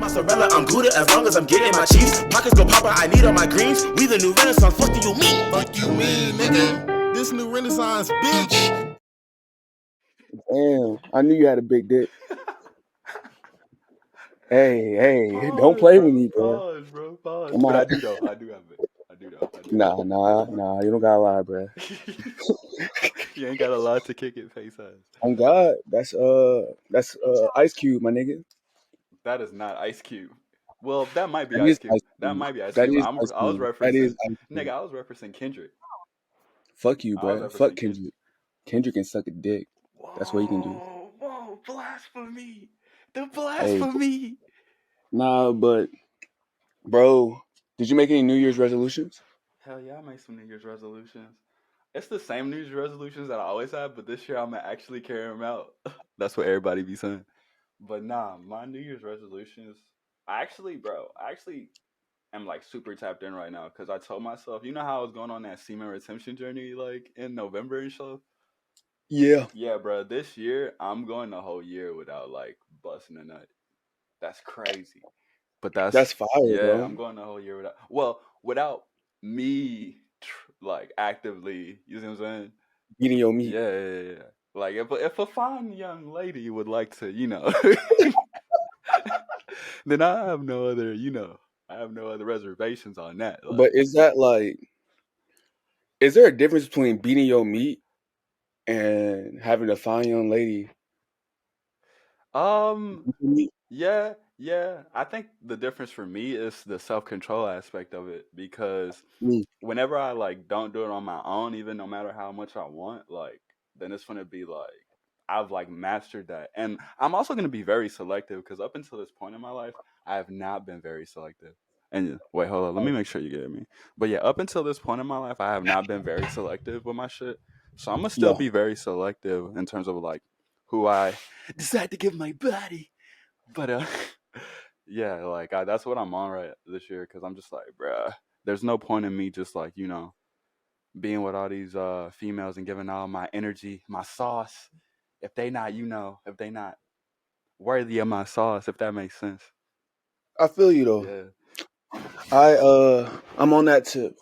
Mozzarella, I'm Gouda as long as I'm getting my cheese. Pockets go pop, I need all my greens. We the NuRenaissance, what do you mean? Fuck you mean, nigga? This NuRenaissance, bitch. Damn, I knew you had a big dick. Hey, don't play with me, bro. Pause. But I do though. I do have it. Nah, you don't gotta lie, bro. You ain't got a lot to kick it, face ass. On God, that's Ice Cube, my nigga. That is not Ice Cube. Well, that might be That Ice is Cube. Ice That Cube. might be Ice That Cube. is I Ice was Cube. referencing. That is Ice Cube. Nigga, I was referencing Kendrick. Fuck you, I was bro. referencing Fuck Kendrick. Kendrick can suck a dick. That's what he can do. Whoa, blasphemy. The blasphemy. Hey, nah, but bro, did you make any New Year's resolutions? Hell yeah, I made some New Year's resolutions. It's the same New Year's resolutions that I always have, but this year I'm gonna actually carry them out. That's what everybody be saying. But nah, my New Year's resolutions, I actually am like super tapped in right now because I told myself, you know how I was going on that semen retention journey like in November and stuff? Yeah. Yeah, bro. This year I'm going the whole year without like busting a nut. That's crazy. But That's fire, bro. I'm going the whole year without me like actively, you see what I'm saying? Beating your meat. Yeah. Like if a fine young lady would like to, then I have no other reservations on that. Like, But is there a difference between beating your meat and having a fine young lady? yeah. I think the difference for me is the self-control aspect of it because whenever I like don't do it on my own, even no matter how much I want, like then it's gonna be like I've like mastered that, and I'm also gonna be very selective because up until this point in my life, I have not been very selective. And wait, hold on, let me make sure you get me. But yeah, up until this point in my life, I have not been very selective with my shit, so I'm gonna still be very selective in terms of like who I decide to give my body. But yeah, like that's what I'm on right this year because I'm just like, bruh, there's no point in me just like being with all these females and giving all my energy, my sauce. If they not worthy of my sauce, if that makes sense. I feel you though. Yeah. I'm on that tip.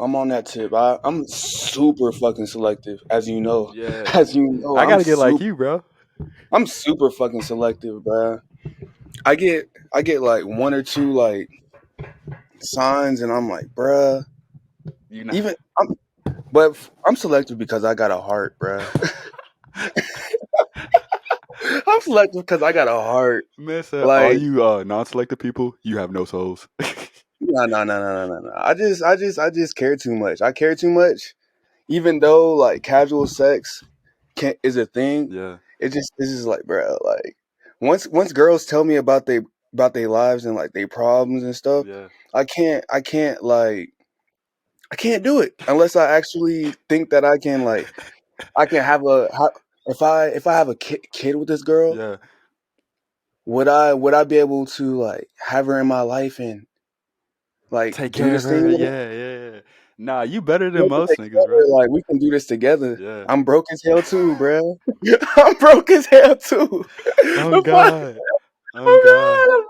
I'm super fucking selective, as you know. Yeah. As you know, I gotta get like you, bro. I'm super fucking selective, bro. I get like one or two like signs, and I'm like, bruh. But I'm selective because I got a heart, bruh. I'm selective because I got a heart. Man said, like, all you non-selective people, you have no souls. No. I just care too much. I care too much, even though like casual sex is a thing. Yeah. It's just like, bro, like once girls tell me about their lives and like their problems and stuff, Yeah. I can't do it unless I actually think that I can have if I have a kid with this girl. Yeah. Would I be able to like have her in my life and like take do care this of her? thing? Yeah. Nah, you better than most niggas, bro. Like we can do this together. Yeah. I'm broke as hell too, bro. I'm broke as hell too. Oh God. Oh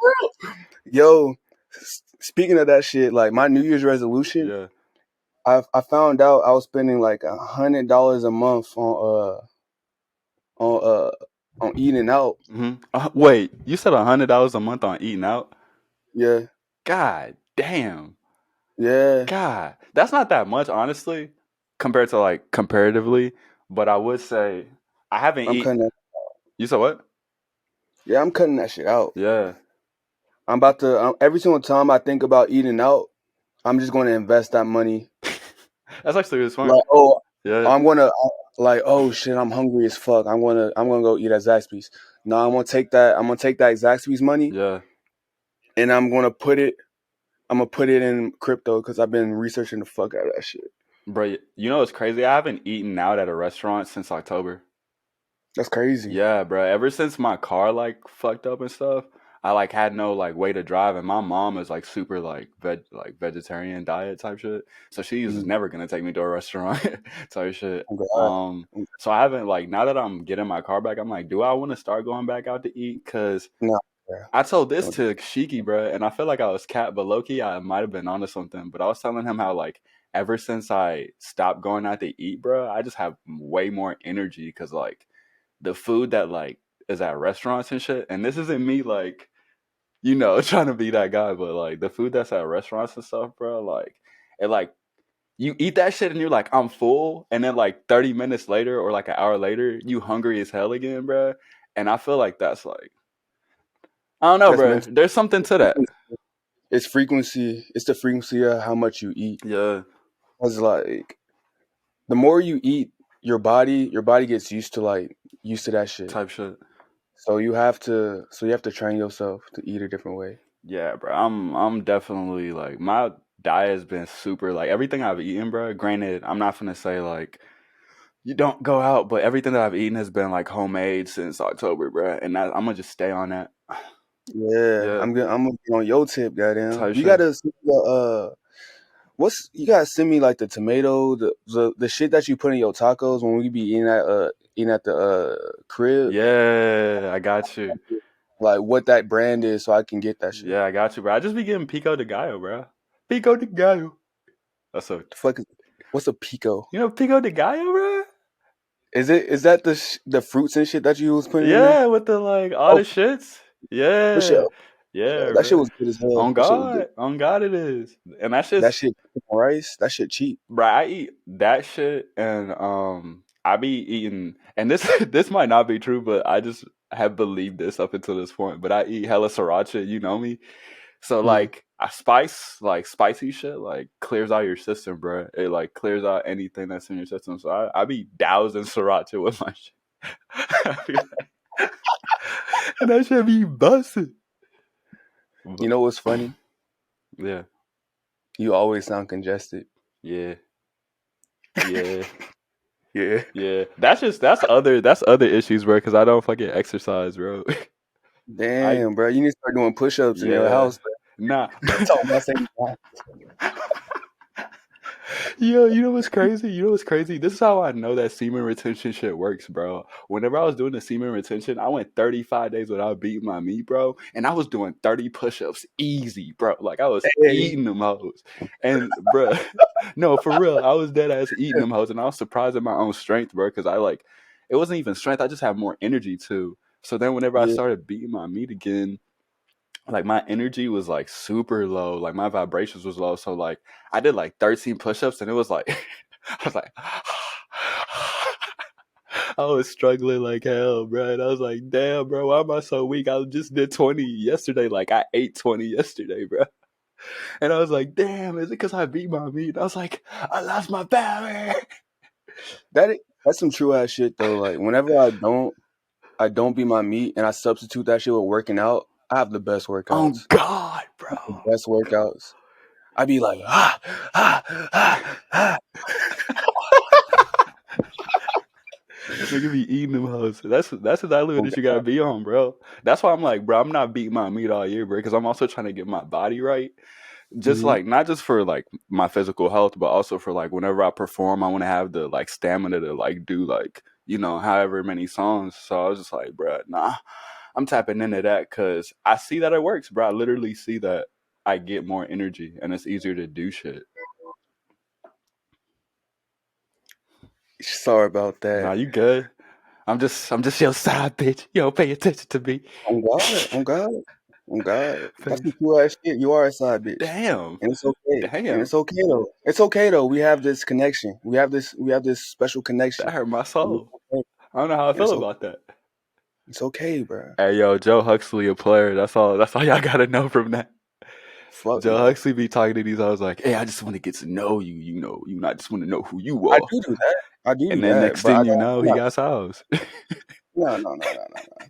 God. Yo, speaking of that shit, like my New Year's resolution. Yeah. I found out I was spending like $100 a month on eating out. Mm-hmm. Wait, you said $100 a month on eating out? Yeah. God damn. Yeah. God, that's not that much, honestly, compared to like comparatively. But I would say I haven't eaten. You said what? Yeah, I'm cutting that shit out. Yeah. I'm about to. Every single time I think about eating out, I'm just going to invest that money. That's actually really smart. Like, yeah. I'm gonna oh shit, I'm hungry as fuck. I'm gonna go eat at Zaxby's. No, I'm gonna take that Zaxby's money. Yeah. And I'm gonna put it in crypto because I've been researching the fuck out of that shit. Bro, you know what's crazy? I haven't eaten out at a restaurant since October. That's crazy. Yeah, bro. Ever since my car like fucked up and stuff, I like had no like way to drive, and my mom is like super like vegetarian diet type shit. So she's never gonna take me to a restaurant type shit. So I haven't like now that I'm getting my car back, I'm like, do I want to start going back out to eat? Cause bro. I told this Don't. to SHiKi, bro, and I feel like I was cat, but low-key I might have been onto something. But I was telling him how like ever since I stopped going out to eat, bro, I just have way more energy because like the food that like is at restaurants and shit. And this isn't me like trying to be that guy, but like the food that's at restaurants and stuff, bro, like it like you eat that shit and you're like, I'm full, and then like 30 minutes later or like an hour later, you hungry as hell again, bro. And I feel like that's like I don't know, That's bro. mental. There's something to that. It's frequency. It's the frequency of how much you eat. Yeah, Cause like the more you eat, your body gets used to that shit. type shit. So you have to train yourself to eat a different way. Yeah, bro. I'm definitely like my diet has been super like everything I've eaten, bro. Granted, I'm not gonna say like you don't go out, but everything that I've eaten has been like homemade since October, bro. And I'm gonna just stay on that. Yeah, Yeah, I'm gonna be on your tip, goddamn. type You shit. gotta send me you gotta send me like the tomato, the shit that you put in your tacos when we be eating at the crib, Yeah, I got you. like what that brand is, so I can get that shit. Yeah, I got you, bro. I just be getting pico de gallo, bro. Pico de gallo. That's a The fuck what's a pico? pico de gallo, bro. Is that the fruits and shit that you was putting in there? Yeah, with the like all Oh, the shits. for Yeah, sure. yeah, That shit bro. was good as hell. That shit was good. On God, it is. And that's That just, shit rice. That shit cheap. bro. I eat that shit, and I be eating, and this this might not be true, but I just have believed this up until this point. But I eat hella sriracha. You know me, so Mm. like I spice like spicy shit like clears out your system, bro. It like clears out anything that's in your system. So I be dousing sriracha with my shit. I be like- and that shit be busted. You know what's funny? Yeah, You always sound congested. yeah, yeah, Yeah. yeah. That's other issues, bro. Because I don't fucking exercise, bro. I Damn, bro. You need to start doing push-ups in your yeah, house, bro. nah. Talking about saying Yo, you know what's crazy? You know what's crazy? This is how I know that semen retention shit works, bro. Whenever I was doing the semen retention, I went 35 days without beating my meat, bro. And I was doing 30 push-ups easy, bro. Like I was hey, eating them hoes. And bro, no, for real, I was dead ass eating them hoes. And I was surprised at my own strength, bro, because it wasn't even strength, I just had more energy too. So then whenever I yeah. started beating my meat again, like my energy was like super low, like my vibrations was low. So like I did like 13 push-ups and it was like I was like I was struggling like hell, bro. And I was like, damn, bro, why am I so weak? I just did 20 yesterday. Like I ate 20 yesterday, bro. And I was like, damn, is it because I beat my meat? I was like, I lost my power. That's some true ass shit though. Like whenever I don't beat my meat and I substitute that shit with working out, I have the best Oh workouts. God, bro. The best workouts. I be like, Nigga be eating them hoes. That's the diluent that you gotta be on, bro. That's why I'm like, bro, I'm not beating my meat all year, bro, because I'm also trying to get my body right. Just Mhm. like not just for like my physical health, but also for like whenever I perform, I want to have the like stamina to like do like however many songs. So I was just like, bro, nah, I'm tapping into that because I see that it works, bro. I literally see that I get more energy and it's easier to do shit. Sorry about Nah, that. you good? I'm just your side bitch. Yo, pay attention to me. On God, on God, on God. That's Pay- some cool ass shit. You are a side bitch. Damn, And it's okay. And damn, it's okay though. It's okay though. We have this connection. We have this special that connection. hurt my And it's soul. okay. I don't know how I And feel about that. it's okay, bro. Hey, yo, Joe Huxley, a player. That's all. That's all y'all gotta know from that. Fuck Joe no. Huxley be talking to these. I was like, hey, I just want to get to know you. You not just want to know who you I are. do that. I do And then that. next But thing I you don't know, I'm he not got house. no no no no no no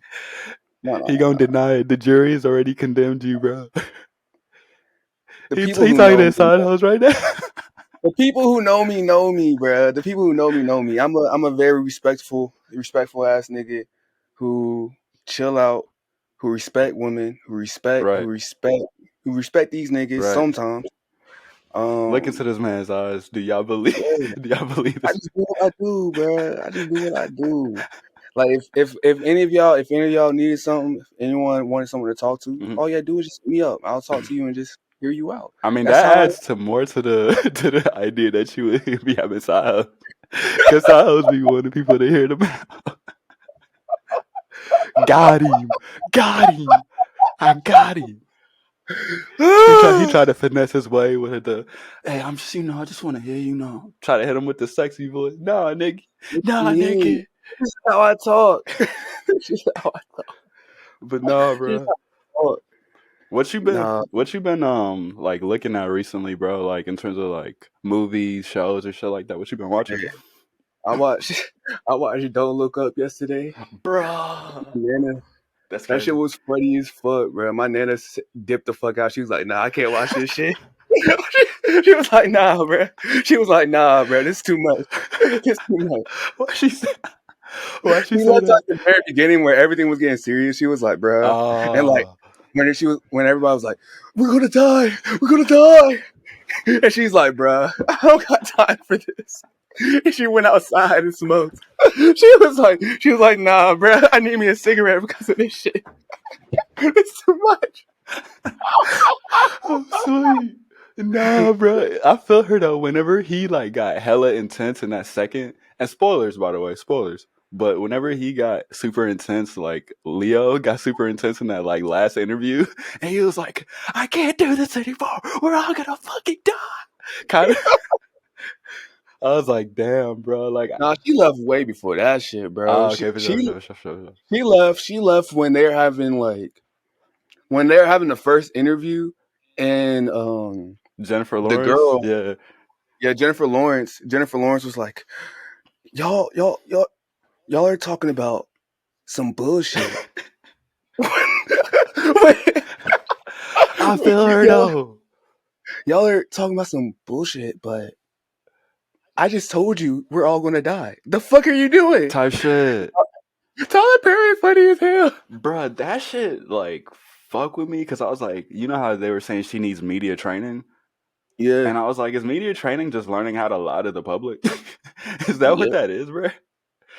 no no He no gonna no. deny it. The jury has already condemned you, bro. The He people who talking know to me, side hoes right now. the people who know me, bro. The people who know me. I'm a very respectful ass nigga who chill out, who respect women, Right, who respect these niggas right. sometimes. Look into Um, this man's eyes. Do y'all believe? yeah, Do y'all believe I this? just do what I do, bro. I just do what I do. Like if any of y'all needed something, if anyone wanted someone to talk to, all you gotta do is just hit me up. I'll talk to you and just hear you out. I mean, That's that how I. adds to more to the to the idea that you would be having side hustles. Because side hustles be wanting people to hear them out. Got him. Got him. I got him. He tried to finesse his way with the, hey, I'm just, I just want to hear Try to hit him with the sexy voice. Nah, nigga. Nah, Yeah, nigga. this is how I talk. This is how I talk. But nah, This is bro. how I talk. What you Nah, been like looking at recently, bro? Like in terms of like movies, shows, or shit like that. What you been watching? I watched Don't Look Up yesterday. Bro. Nana, That's that shit crazy. was funny as fuck, bro. My nana dipped the fuck out. She was like, "Nah, I can't watch this shit." She was like, "Nah, bro." She was like, "Nah, bro, this is too much. It's too much." Why she say We left that? at the very beginning where everything was getting serious. She was like, "Bro," and like when everybody was like, "We're gonna die, we're gonna die," and she's like, "Bro, I don't got time for this." And she went outside and smoked. She was like, "Nah, bro, I need me a cigarette because of this shit. It's too much." Oh, sweet. Nah, bro. I feel her though. Whenever he like got hella intense in that second, and spoilers by the way, spoilers. But whenever he got super intense, like Leo got super intense in that like last interview, and he was like, "I can't do this anymore. We're all gonna fucking die." Kind of. I was like, "Damn, bro." Like, Nah, she left way before that shit, bro. okay, for sure. She left. She left when they're having the first interview, and Jennifer the Lawrence, girl, yeah. Jennifer Lawrence was like, y'all are talking about some bullshit. I feel her though. Y'all are talking about some bullshit, but I just told you we're all gonna die. The fuck are you doing? Type shit. Tyler Perry funny as hell. Bruh, that shit like fuck with me because I was like, you know how they were saying she needs media training? Yeah. And I was like, is media training just learning how to lie to the public? Is that what that is, bruh?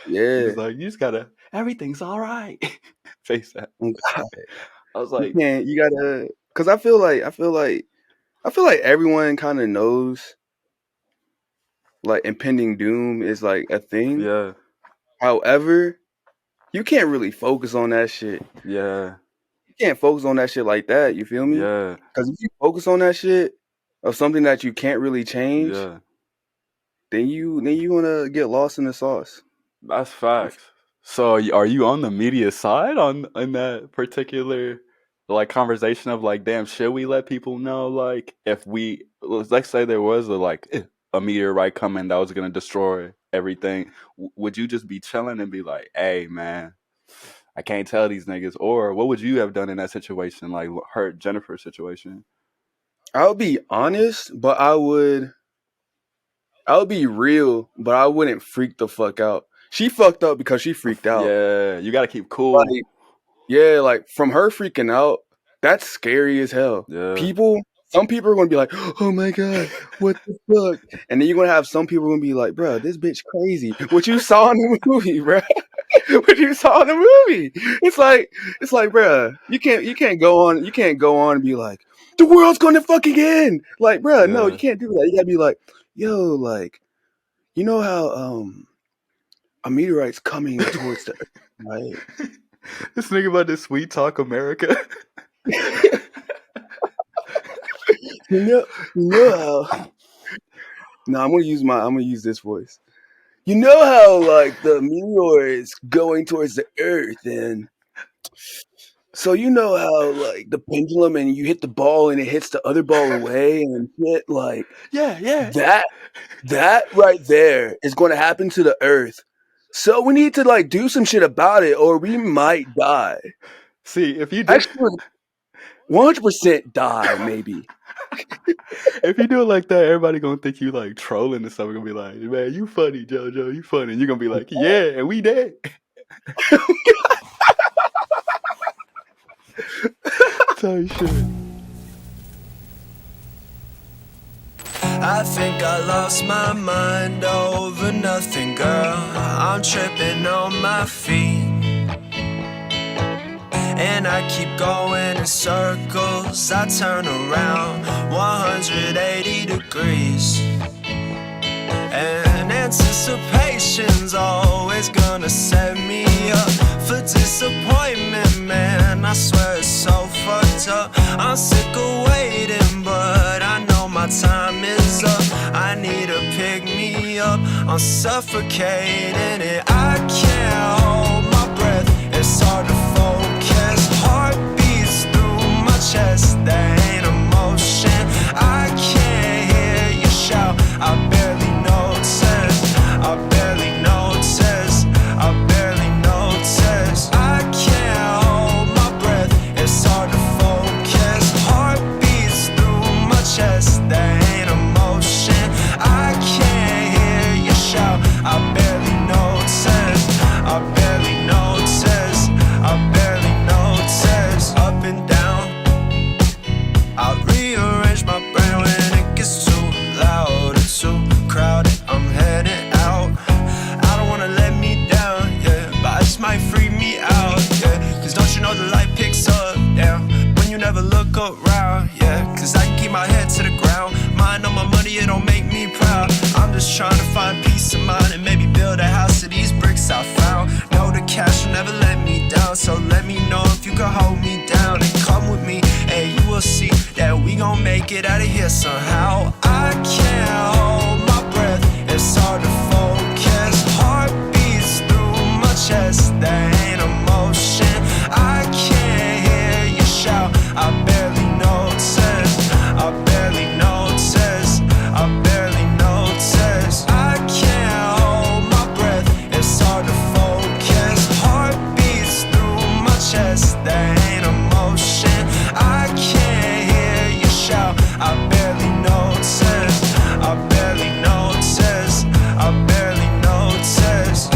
Yeah. It's like, you just gotta, everything's all right. Face that. God. I was like, You gotta, because I feel like everyone kind of knows like impending doom is like a thing. yeah. However, you can't really focus on that shit. Yeah. You can't focus on that shit like that. You feel me? Yeah. Because if you focus on that shit of something that you can't really change, Yeah. then you gonna get lost in the sauce. That's facts. So are you on the media side in that particular like conversation of like, damn, should we let people know like if let's say there was a meteorite coming that was gonna destroy everything, would you just be chilling and be like, hey man, I can't tell these niggas, or what would you have done in that situation, like her Jennifer's situation? I'll be honest, but I would be real, but I wouldn't freak the fuck out. She fucked up because she freaked out. Yeah, you gotta keep cool. Like, yeah, like from her freaking out, that's scary as hell. Yeah. Some people are gonna be like, "Oh my god, what the fuck?" And then you're gonna have some people gonna be like, "Bro, this bitch crazy." What you saw in the movie, bro? What you saw in the movie? It's like, bro, you can't go on and be like, "The world's gonna fucking end." Like, bro, no, you can't do that. You gotta be like, "Yo, like, you know how a meteorite's coming towards the Earth, right?" This nigga about to sweet talk America. You know how. No, I'm gonna use this voice. You know how like the meteor is going towards the Earth, and so you know how like the pendulum, and you hit the ball and it hits the other ball away and shit. Like yeah. that right there is going to happen to the Earth. So we need to like do some shit about it, or we might die. See, if you do, Actually, 100% die, maybe. if you do it like that, everybody gonna think you like trolling and stuff. Gonna be like, man, you funny, Jojo, you funny. And you're gonna be like, yeah, and we dead. Tell you shit. I think I lost my mind over nothing, girl. I'm tripping on my feet, and I keep going in circles. I turn around 180 degrees, and anticipation's always gonna set me up for disappointment, man. I swear it's so fucked up. I'm sick of waiting, but I know my time is up. I need to pick me up. I'm suffocating and I can't hold my breath. It's hard to focus. Heart beats through my chest. There ain't emotion. I can't hear you shout. I barely notice. I barely notice. I barely notice. I can't hold my breath. It's hard to focus. Heart beats through my chest. There ain't emotion. I can't hear you shout. I barely notice. I barely notice. I barely notice. Up and down. I rearrange my brain when it gets too loud and too crowded. I'm heading out. I don't wanna let me down, yeah, but I just might freak me out, yeah. Cause don't you know the light picks up, yeah, when you never look around, yeah. Cause I can keep my head to the ground. Mind on my money, it don't make me proud. I'm just trying to find peace of mind and maybe build a house of these bricks I found. Know the cash will never let me down, so let me know if you can hold me down and come with me, and you will see that we gon' make it out of here somehow. I can't hold my breath. It's hard to focus. Heart beats through my chest. There ain't emotion. I can't hear you shout. I barely notice. I barely notice. I barely notice. I can't hold my breath. It's hard to focus. Heart beats through my chest. There ain't emotion. I can't hear you shout. I barely notice. I barely notice. I barely notice.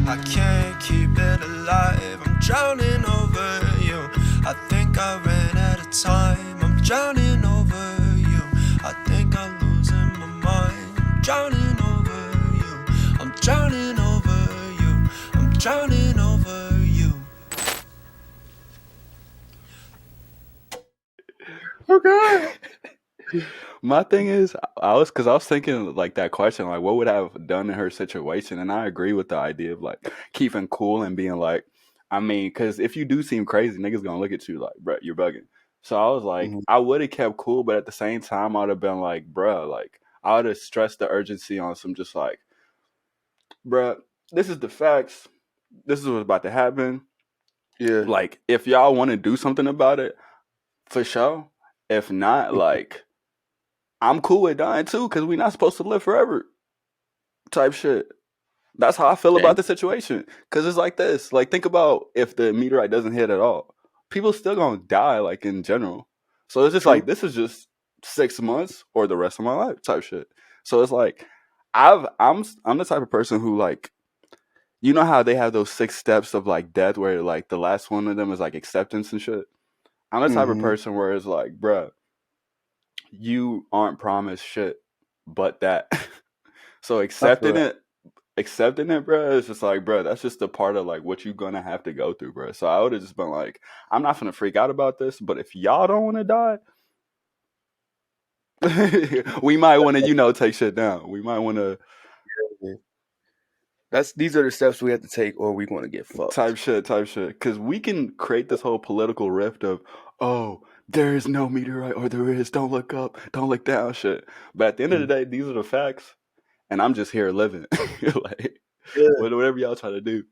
I can't keep it alive. I'm drowning over you. I think I ran out of time. I'm drowning over you. I think I'm losing my mind. I'm drowning over you. I'm drowning over you. I'm drowning over you. Okay. My thing is, I was thinking like that question, like what would I have done in her situation, and I agree with the idea of like keeping cool and being like, I mean, because if you do seem crazy, niggas gonna look at you like, bruh, you're bugging. So I was like, Mhm. I would have kept cool, but at the same time, I would have been like, bruh, like I would have stressed the urgency on some just like, bruh, this is the facts. This is what's about to happen. Yeah. Like, if y'all want to do something about it, for sure. If not, like, I'm cool with dying too, because we're not supposed to live forever. Type shit. That's how I feel about the situation. Because it's like this. Like, think about if the meteorite doesn't hit at all. People still gonna die, like, in general. So it's just True. like, this is just 6 months or the rest of my life type shit. So it's like, I'm the type of person who, like, you know how they have those 6 steps of, like, death where, like, the last one of them is, like, acceptance and shit? I'm the type of person where it's like, bruh, you aren't promised shit but that. So accepting it, bro, it's just like, bro, that's just a part of like what you're gonna have to go through, bro. So I would have just been like, I'm not gonna freak out about this, but if y'all don't want to die, we might want to, take shit down. We might want to These are the steps we have to take, or we're going to get fucked. type shit, because we can create this whole political rift of, oh, there is no meteorite, or there is, don't look up, don't look down, shit. But at the end of the day, these are the facts, and I'm just here living, like whatever y'all try to do.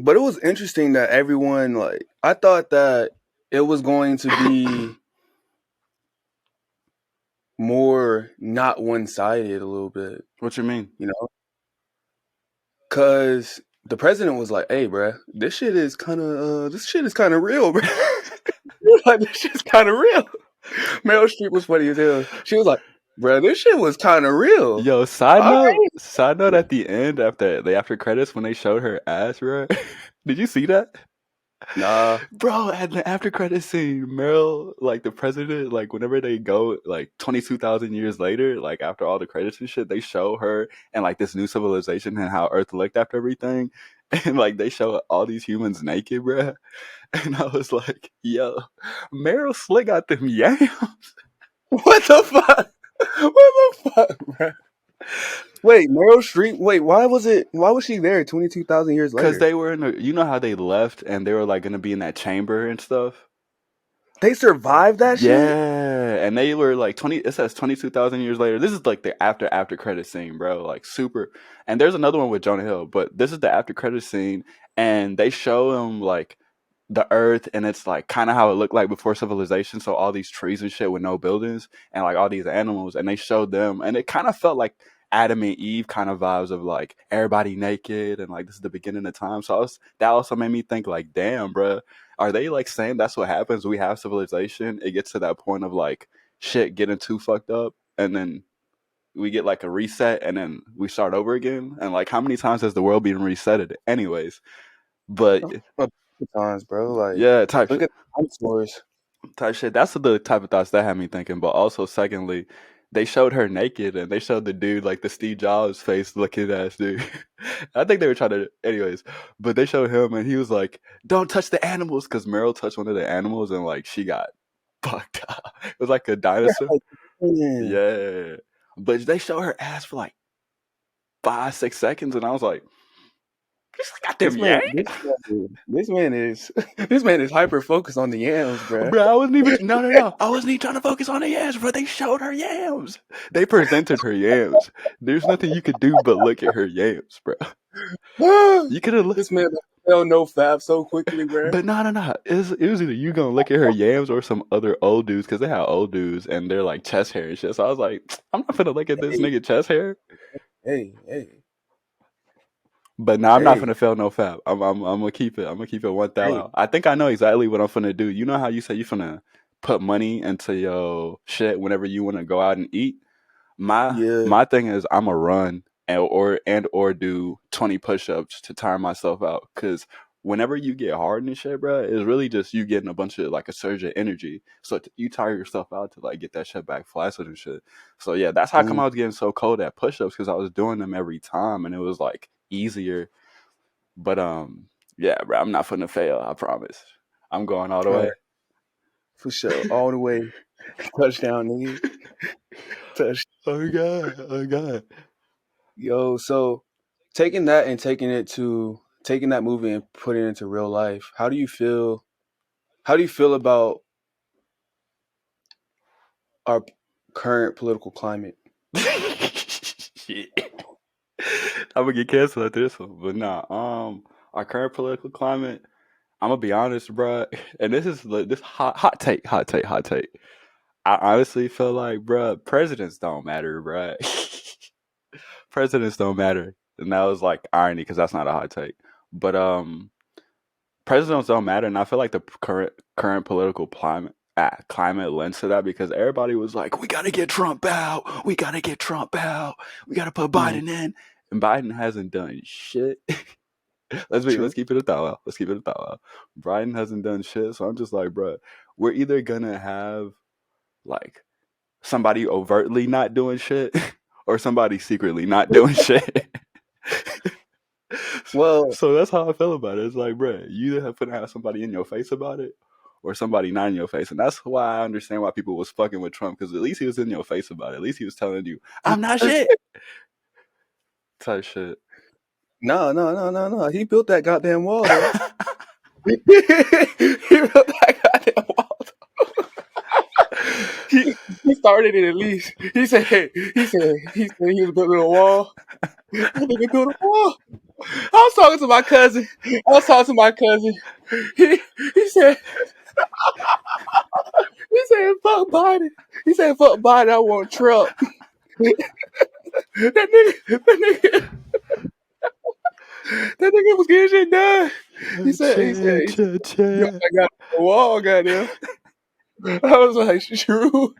But it was interesting that everyone, like, I thought that it was going to be more not one-sided a little bit. What you mean? You know, because the president was like, "Hey, bruh, this shit is kind of real, bro. Like, this shit's kind of real." Meryl Streep was funny as hell. She was like, "Bruh, this shit was kind of real." Yo, side All note, right. side note at the end after the after credits when they showed her ass, bro. Did you see that? Nah. Bro, at the after credit scene, Meryl, like the president, like whenever they go like 22,000 years later, like after all the credits and shit, they show her and like this new civilization and how Earth looked after everything. And like they show all these humans naked, bro. And I was like, yo, Meryl Slick got them yams. What the fuck? What the fuck, bruh? Wait, Meryl Streep. Wait, why was she there 22,000 years later? Because they were in you know how they left and they were like going to be in that chamber and stuff? They survived that shit? Yeah, and they were like it says 22,000 years later. This is like the after credit scene, bro. Like super. And there's another one with Jonah Hill, but this is the after credit scene, and they show him like the Earth, and it's like kind of how it looked like before civilization. So all these trees and shit with no buildings, and like all these animals, and they showed them, and it kind of felt like Adam and Eve kind of vibes of like everybody naked, and like this is the beginning of time. So that also made me think like, damn, bro. Are they like saying that's what happens? We have civilization. It gets to that point of like shit getting too fucked up, and then we get like a reset, and then we start over again. And like, how many times has the world been resetted, anyways? But times, bro. Like, yeah, type look shit. at the dinosaurs. Type shit. That's the type of thoughts that had me thinking. But also, secondly, they showed her naked, and they showed the dude like the Steve Jobs face looking ass dude. I think they were trying to, anyways. But they showed him, and he was like, "Don't touch the animals," because Meryl touched one of the animals, and like she got fucked up. It was like a dinosaur. Yeah, but they showed her ass for like 5-6 seconds, and I was like, "This got them This man is hyper focused on the yams, bro. Bro, I wasn't even no. I wasn't even trying to focus on the yams, bro. They showed her yams. They presented her yams. There's nothing you could do but look at her yams, bro. You could have looked. This man fell no fab so quickly, bro. But no. It was either you gonna look at her yams or some other old dudes, because they have old dudes and they're like chest hair and shit. So I was like, I'm not gonna look at this nigga chest hair. Hey. But no, I'm not finna fail no fab. I'm gonna keep it. I'm gonna keep it 1,000. I think I know exactly what I'm finna do. You know how you say you finna put money into your shit whenever you want to go out and eat? My thing is I'm gonna run or do 20 push-ups to tire myself out. Because whenever you get hard and shit, bro, it's really just you getting a bunch of like a surge of energy. So you tire yourself out to like get that shit back flaccid and shit. So yeah, that's how come I was getting so cold at push-ups, because I was doing them every time and it was like easier. But yeah, bro, I'm not finna fail. I promise. I'm going all the way. For sure, all the way. Touchdown, nigga. Touchdown. Oh god. Yo, so taking that movie and putting it into real life, how do you feel about our current political climate? Shit. I'm gonna get canceled at this one. But nah, our current political climate, I'm gonna be honest, bro, and this is this hot take. I honestly feel like, bro, presidents don't matter, bro. Presidents don't matter. And that was like irony, because that's not a hot take. But presidents don't matter, and I feel like the current political climate lends to that, because everybody was like, we gotta get Trump out. We gotta put Biden in. And Biden hasn't done shit. Let's keep it a thou out. Biden hasn't done shit. So I'm just like, bro, we're either gonna have like somebody overtly not doing shit or somebody secretly not doing shit. Well, so that's how I feel about it. It's like, bro, you either have to have somebody in your face about it or somebody not in your face. And that's why I understand why people was fucking with Trump, because at least he was in your face about it. At least he was telling you, I'm not shit. Type shit. No. He built that goddamn wall. He built that goddamn wall. He started it at least. He said he was building a wall. That nigga built a wall. was talking to my cousin. He said, fuck Biden. He said, fuck Biden, I want Trump. that nigga was getting shit done. He said, I got the wall, goddamn. I was like, true.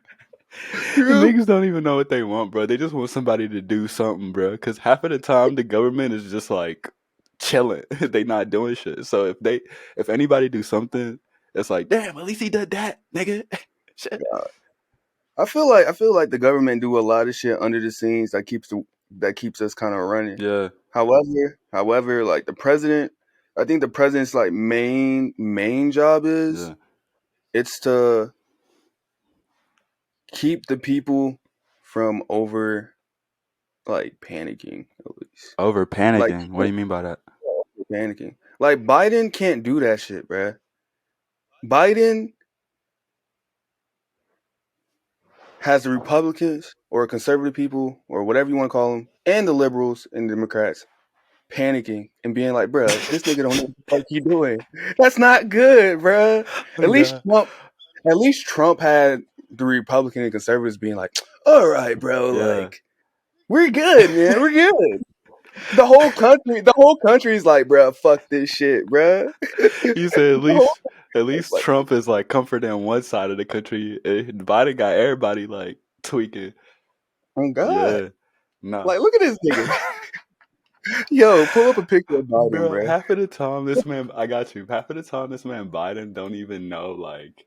Niggas don't even know what they want, bro. They just want somebody to do something, bro. Because half of the time, the government is just like chilling. They not doing shit. So if anybody do something, it's like, damn, at least he did that, nigga. Shit. I feel like the government do a lot of shit under the scenes that keeps us kind of running. Yeah. However, like the president, I think the president's like main job is it's to keep the people from over panicking, at least. Over panicking? What do you mean by that? Panicking. Like Biden can't do that shit, bruh. Biden has the Republicans or conservative people or whatever you want to call them and the liberals and Democrats panicking and being like, bruh, this nigga don't know what the fuck he doing. That's not good, bruh. At least Trump had the Republican and conservatives being like, all right, bro, like, we're good, man. We're good. The whole country's like, bruh, fuck this shit, bruh. You said at least Trump is like comforting on one side of the country. Biden got everybody like tweaking. Oh God. Yeah. Nah. Like, look at this nigga. Yo, pull up a picture of Biden, bro. Half of the time this man Biden don't even know, like,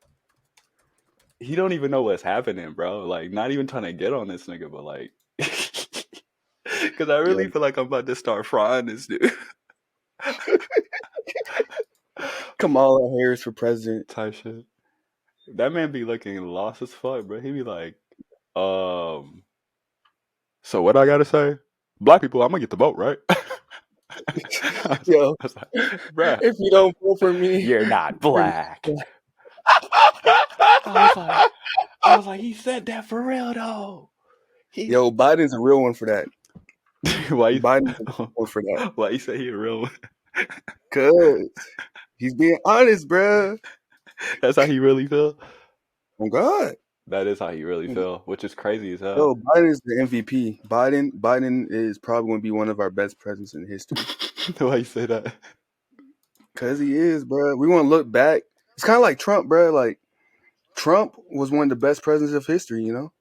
he don't even know what's happening, bro. Like, not even trying to get on this nigga, but like, because I really feel like I'm about to start frying this dude. Kamala Harris for president type shit. That man be looking lost as fuck, bro. He be like, so what I gotta say? Black people, I'm gonna get the vote, right? Yo, I was like, bruh, if you don't vote for me, you're not black. I was like, he said that for real though. Yo, Biden's a real one for that. Biden's a real one for that. Why you say he a real one? Cause he's being honest, bruh. That's how he really feel. Oh God. That is how he really feel, which is crazy as hell. Yo, Biden is the MVP. Biden is probably going to be one of our best presidents in history. Why you say that? Because he is, bro. We want to look back. It's kind of like Trump, bro. Like, Trump was one of the best presidents of history, you know?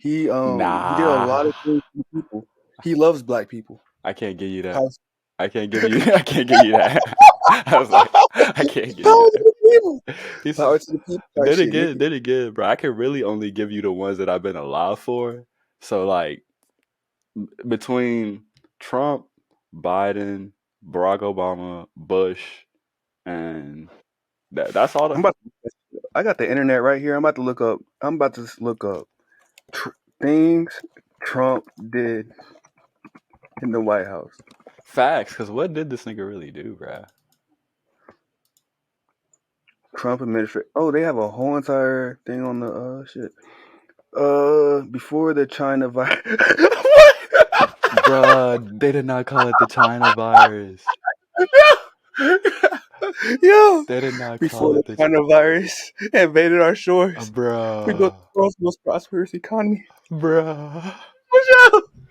He did a lot of things for people. He loves black people. I can't give you that. I can't give you that. I was like, I can't give you that. Then again, bro, I can really only give you the ones that I've been alive for. So, like, between Trump, Biden, Barack Obama, Bush, and that's all. I got the internet right here. I'm about to look up things Trump did in the White House. Facts, because what did this nigga really do, bro? Trump administration. Oh, they have a whole entire thing on the shit. Before the China virus. Bruh, they did not call it the China virus. Yo, they did not call it the China virus invaded our shores. Bruh. We built the world's most prosperous economy. Bruh.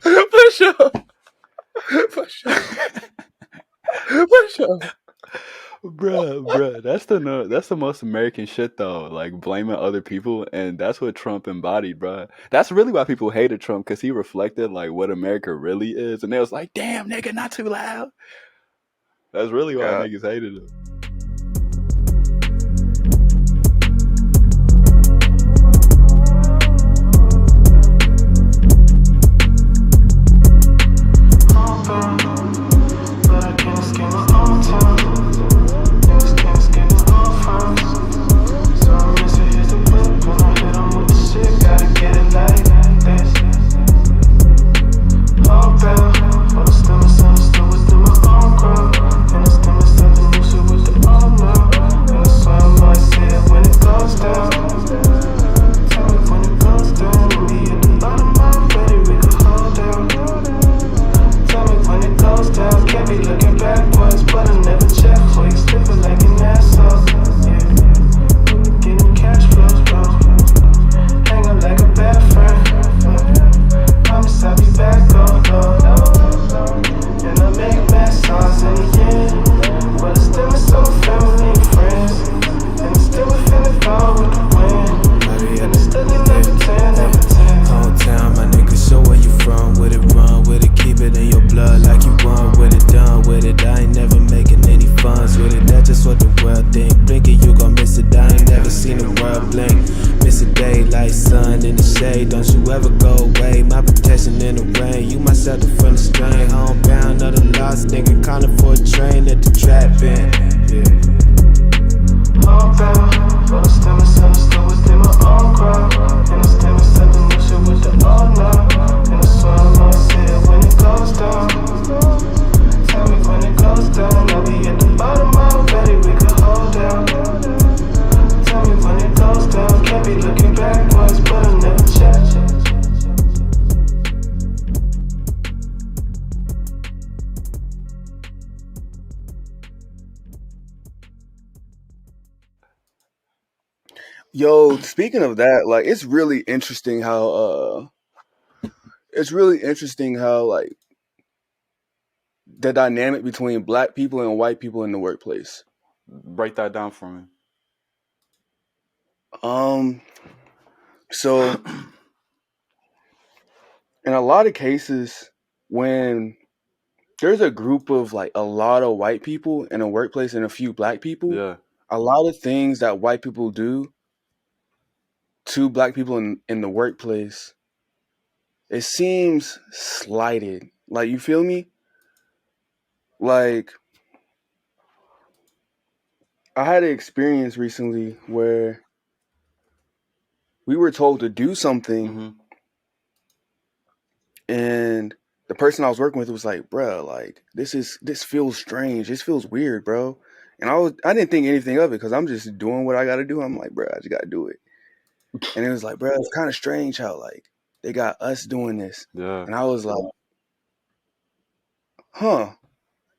Push up. Bruh, that's the most American shit though. Like blaming other people, and that's what Trump embodied, bruh. That's really why people hated Trump, because he reflected like what America really is, and they was like, "Damn, nigga, not too loud." That's really why niggas hated him. With the ever go away. My protection in the rain, you my shelter from the strain. Homebound of the lost nigga, calling for a train at the trap in. Yeah. Homebound, but I still misunderstood within my own crowd. And I still misunderstood the new shit with the old now. And I swear I'm gonna see it when it goes down. Tell me when it goes down, I'll be at the bottom already, we could hold down. Tell me when it goes down, can't be looking backwards, but I never check. Yo, speaking of that, like it's really interesting how like the dynamic between black people and white people in the workplace. Break that down for me. So in a lot of cases, when there's a group of like a lot of white people in a workplace and a few black people, Yeah. a lot of things that white people do to black people in the workplace, it seems slighted. Like, you feel me? Like, I had an experience recently where we were told to do something, and the person I was working with was like, "Bro, like this feels strange. This feels weird, bro." And I didn't think anything of it because I'm just doing what I got to do. I'm like, "Bro, I just got to do it." And it was like, "Bro, it's kind of strange how like they got us doing this." Yeah. And I was like, "Huh?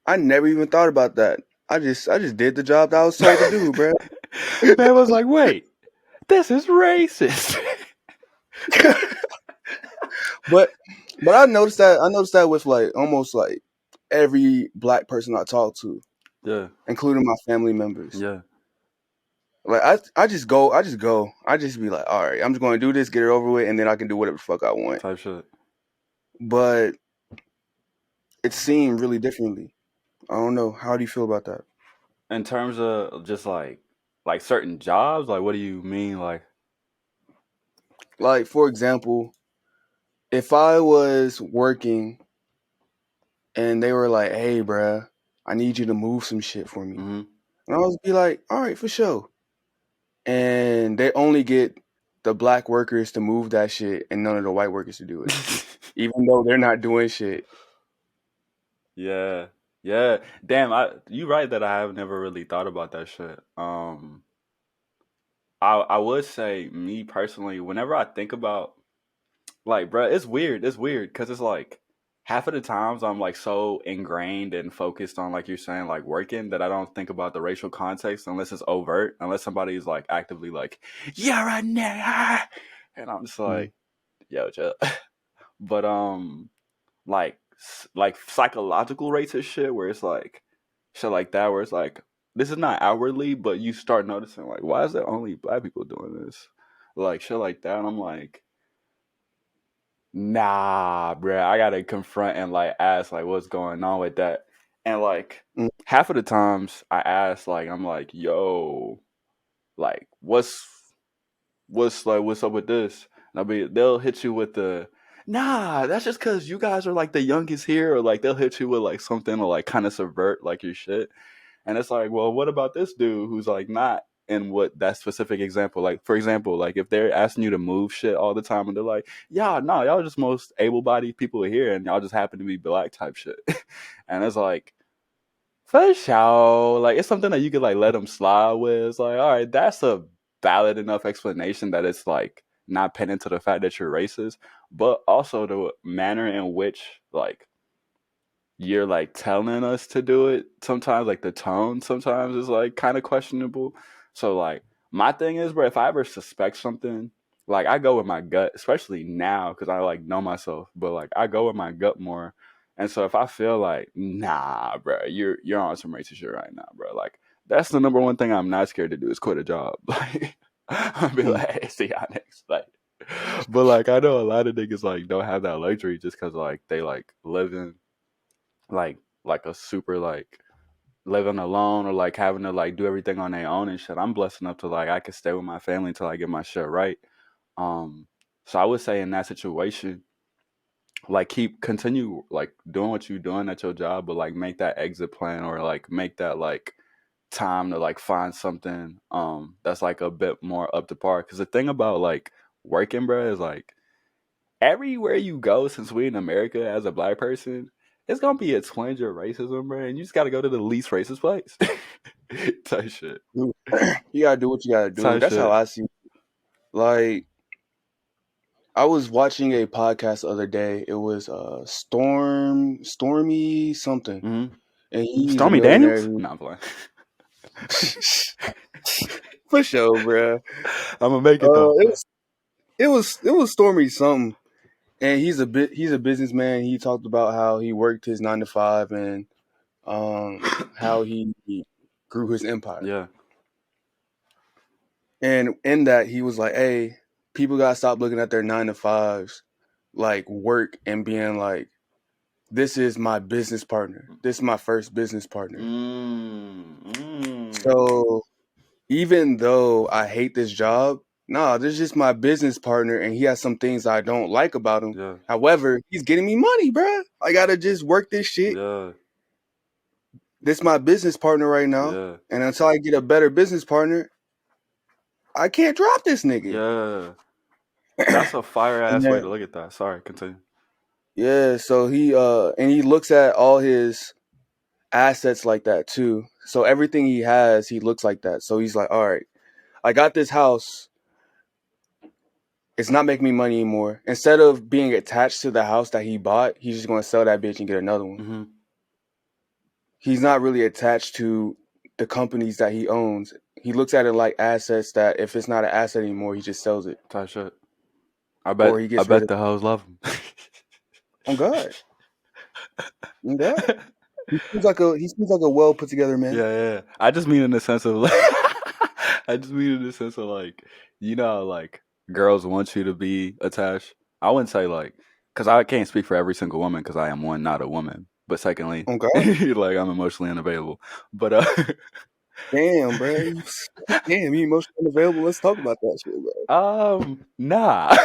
I never even thought about that. I just did the job that I was told to do, bro." Man was like, wait, this is racist. But I noticed that with like almost like every black person I talk to, Yeah. including my family members. Yeah. Like I just go. I just be like, all right, I'm just going to do this, get it over with, and then I can do whatever the fuck I want. Type shit. But it seemed really differently. I don't know. How do you feel about that? In terms of just like certain jobs, like what do you mean? Like, for example, if I was working and they were like, "Hey, bruh, I need you to move some shit for me," and I was be like, "All right, for sure." And they only get the black workers to move that shit and none of the white workers to do it, even though they're not doing shit. Yeah. Yeah. Damn, you right that I have never really thought about that shit. I would say, me personally, whenever I think about, like, bruh, it's weird because it's like half of the times I'm like so ingrained and focused on, like you're saying, like working, that I don't think about the racial context unless it's overt, unless somebody's like actively like, "Yeah, right now," and I'm just like, "Yo, chill." But like psychological racist shit where it's like shit like that, where it's like, this is not outwardly, but you start noticing like, why is there only black people doing this? Like shit like that, and I'm like, nah, bruh, I gotta confront and like ask like what's going on with that. And like half of the times I ask, like, I'm like, yo, like what's up with this? And they'll hit you with the, nah, that's just because you guys are like the youngest here, or like they'll hit you with like something to like kind of subvert like your shit. And it's like, well, what about this dude who's like not in what that specific example? Like, for example, like if they're asking you to move shit all the time and they're like, yeah, no, y'all just most able-bodied people here and y'all just happen to be black type shit. And it's like, for sure, like it's something that you could like let them slide with. It's like, all right, that's a valid enough explanation that it's like not pinned into the fact that you're racist, but also the manner in which like you're like telling us to do it. Sometimes like the tone sometimes is like kind of questionable. So like my thing is, bro, if I ever suspect something, like I go with my gut, especially now because I like know myself, but like I go with my gut more. And so if I feel like, nah, bro, you're on some racist shit right now, bro, like that's the number one thing I'm not scared to do is quit a job. Like I'll be like, hey, see y'all next. Like, but like I know a lot of niggas like don't have that luxury just because like they like live in like a super like living alone or like having to like do everything on their own and shit. I'm blessed enough to like I can stay with my family until I get my shit right. So I would say in that situation, like continue like doing what you're doing at your job, but like make that exit plan or like make that like time to like find something that's like a bit more up to par. Because the thing about like working, bro, is like everywhere you go, since we in America as a black person, it's gonna be a twinge of racism, bro, and you just gotta go to the least racist place. Type shit. You gotta do what you gotta do. Type That's how shit. I see it. Like, I was watching a podcast the other day. It was Stormy something, Mm-hmm. and he's a Stormy millionaire. Daniels? No, I'm playing. For sure, bro. I'm gonna make it though. It was Stormy something, and he's a businessman. He talked about how he worked his 9 to 5 and how he grew his empire. Yeah. And in that, he was like, "Hey, people gotta stop looking at their 9 to 5s like work and being like, this is my business partner. This is my first business partner." So even though I hate this job, nah, this is just my business partner, and he has some things I don't like about him. Yeah. However, he's getting me money, bruh. I gotta just work this shit. Yeah. This is my business partner right now, Yeah. and until I get a better business partner, I can't drop this nigga. Yeah. That's a fire ass way to look at that. Sorry, continue. Yeah, so he looks at all his assets like that too. So everything he has, he looks like that. So he's like, all right, I got this house. It's not making me money anymore. Instead of being attached to the house that he bought, he's just going to sell that bitch and get another one. Mm-hmm. He's not really attached to the companies that he owns. He looks at it like assets that if it's not an asset anymore, he just sells it. Type shit. I bet the hoes love him. On God. On God. He seems like a well put together man. Yeah. I just mean in the sense of like you know how, like girls want you to be attached. I wouldn't say like, because I can't speak for every single woman because I am one, not a woman. But secondly, like I'm emotionally unavailable. But damn, bro. Damn, you emotionally unavailable. Let's talk about that shit, bro. Nah.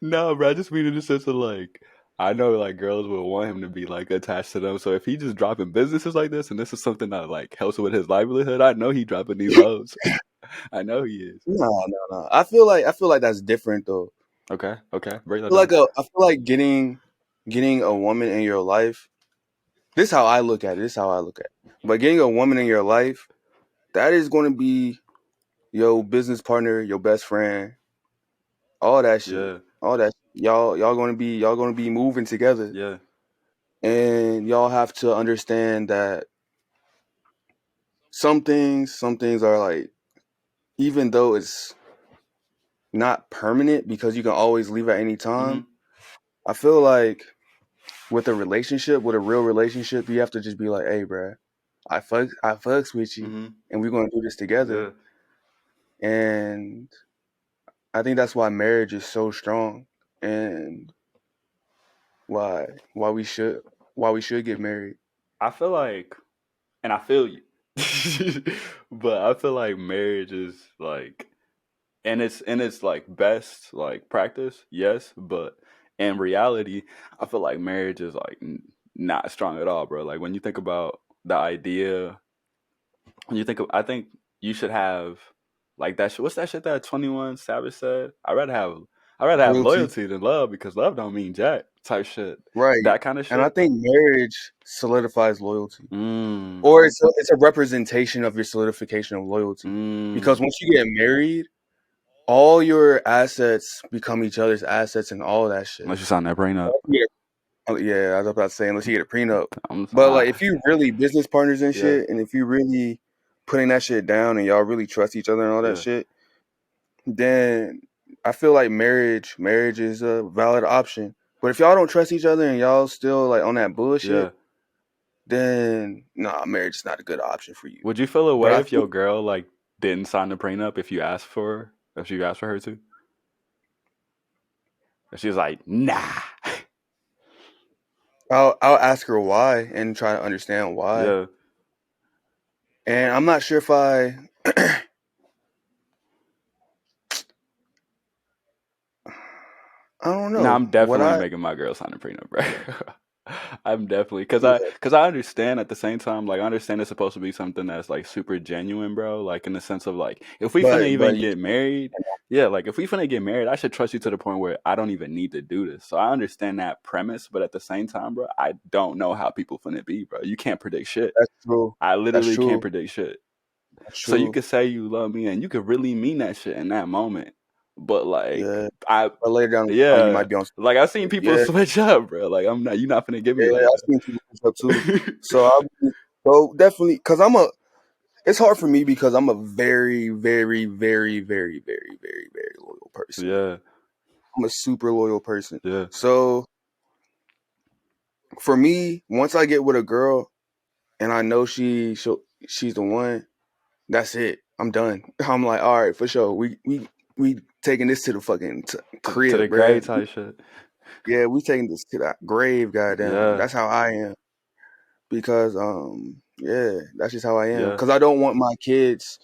No, bro. I just mean in the sense of like, I know like girls would want him to be like attached to them. So if he just dropping businesses like this, and this is something that like helps with his livelihood, I know he dropping these hoes. I know he is. No. I feel like that's different though. Okay. Break that down. I feel like getting a woman in your life. This is how I look at it. But getting a woman in your life, that is going to be your business partner, your best friend, all that shit. Yeah. All that. Y'all going to be moving together. Yeah. And y'all have to understand that some things are like, even though it's not permanent because you can always leave at any time. Mm-hmm. I feel like with a real relationship, you have to just be like, hey, bro, I fucks with you, mm-hmm. and we're going to do this together. Yeah. And I think that's why marriage is so strong, and why we should get married. I feel like, and I feel you, but I feel like marriage is like, and it's like best like practice, yes, but in reality, I feel like marriage is like not strong at all, bro. Like when you think about the idea, I think you should have like that shit. What's that shit that 21 Savage said? I'd rather have loyalty than love, because love don't mean jack type shit. Right. That kind of shit. And I think marriage solidifies loyalty. Or it's a representation of your solidification of loyalty. Because once you get married, all your assets become each other's assets and all that shit. Unless you sign that prenup. Yeah, I was about to say, unless you get a prenup. But like, if you really business partners and shit, and if you really putting that shit down and y'all really trust each other and all that shit, then I feel like marriage is a valid option. But if y'all don't trust each other and y'all still like on that bullshit, then marriage is not a good option for you. Would you feel a way if your girl like didn't sign the prenup if you asked for her to? If she was like, nah. I'll ask her why and try to understand why. Yeah. And I'm not sure if I don't know. No, I'm definitely making my girl sign a prenup, bro. I'm definitely because I understand at the same time, like I understand it's supposed to be something that's like super genuine, bro. Like in the sense of like if we finna even get married, like if we finna get married, I should trust you to the point where I don't even need to do this. So I understand that premise, but at the same time, bro, I don't know how people finna be, bro. You can't predict shit. That's true. I literally can't predict shit. That's So you could say you love me and you could really mean that shit in that moment. But like but later down the line, you might be on. Like I've seen people switch up, bro. Like you're not gonna give me like I've seen people switch up too. So definitely, because it's hard for me because I'm a very, very, very, very, very, very, very loyal person. Yeah. I'm a super loyal person. Yeah. So for me, once I get with a girl and I know she's the one, that's it. I'm done. I'm like, all right, for sure. We taking this to the fucking crib, to the grave type shit. Yeah, we taking this to that grave, goddamn. Yeah. That's how I am. Because that's just how I am. Because I don't want my kids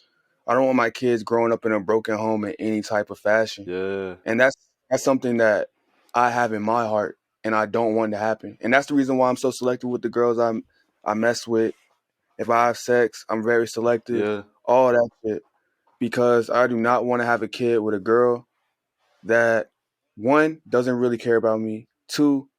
growing up in a broken home in any type of fashion. Yeah. And that's something that I have in my heart, and I don't want to happen. And that's the reason why I'm so selective with the girls I mess with. If I have sex, I'm very selective. Yeah. All that shit. Because I do not want to have a kid with a girl that, one, doesn't really care about me. Two,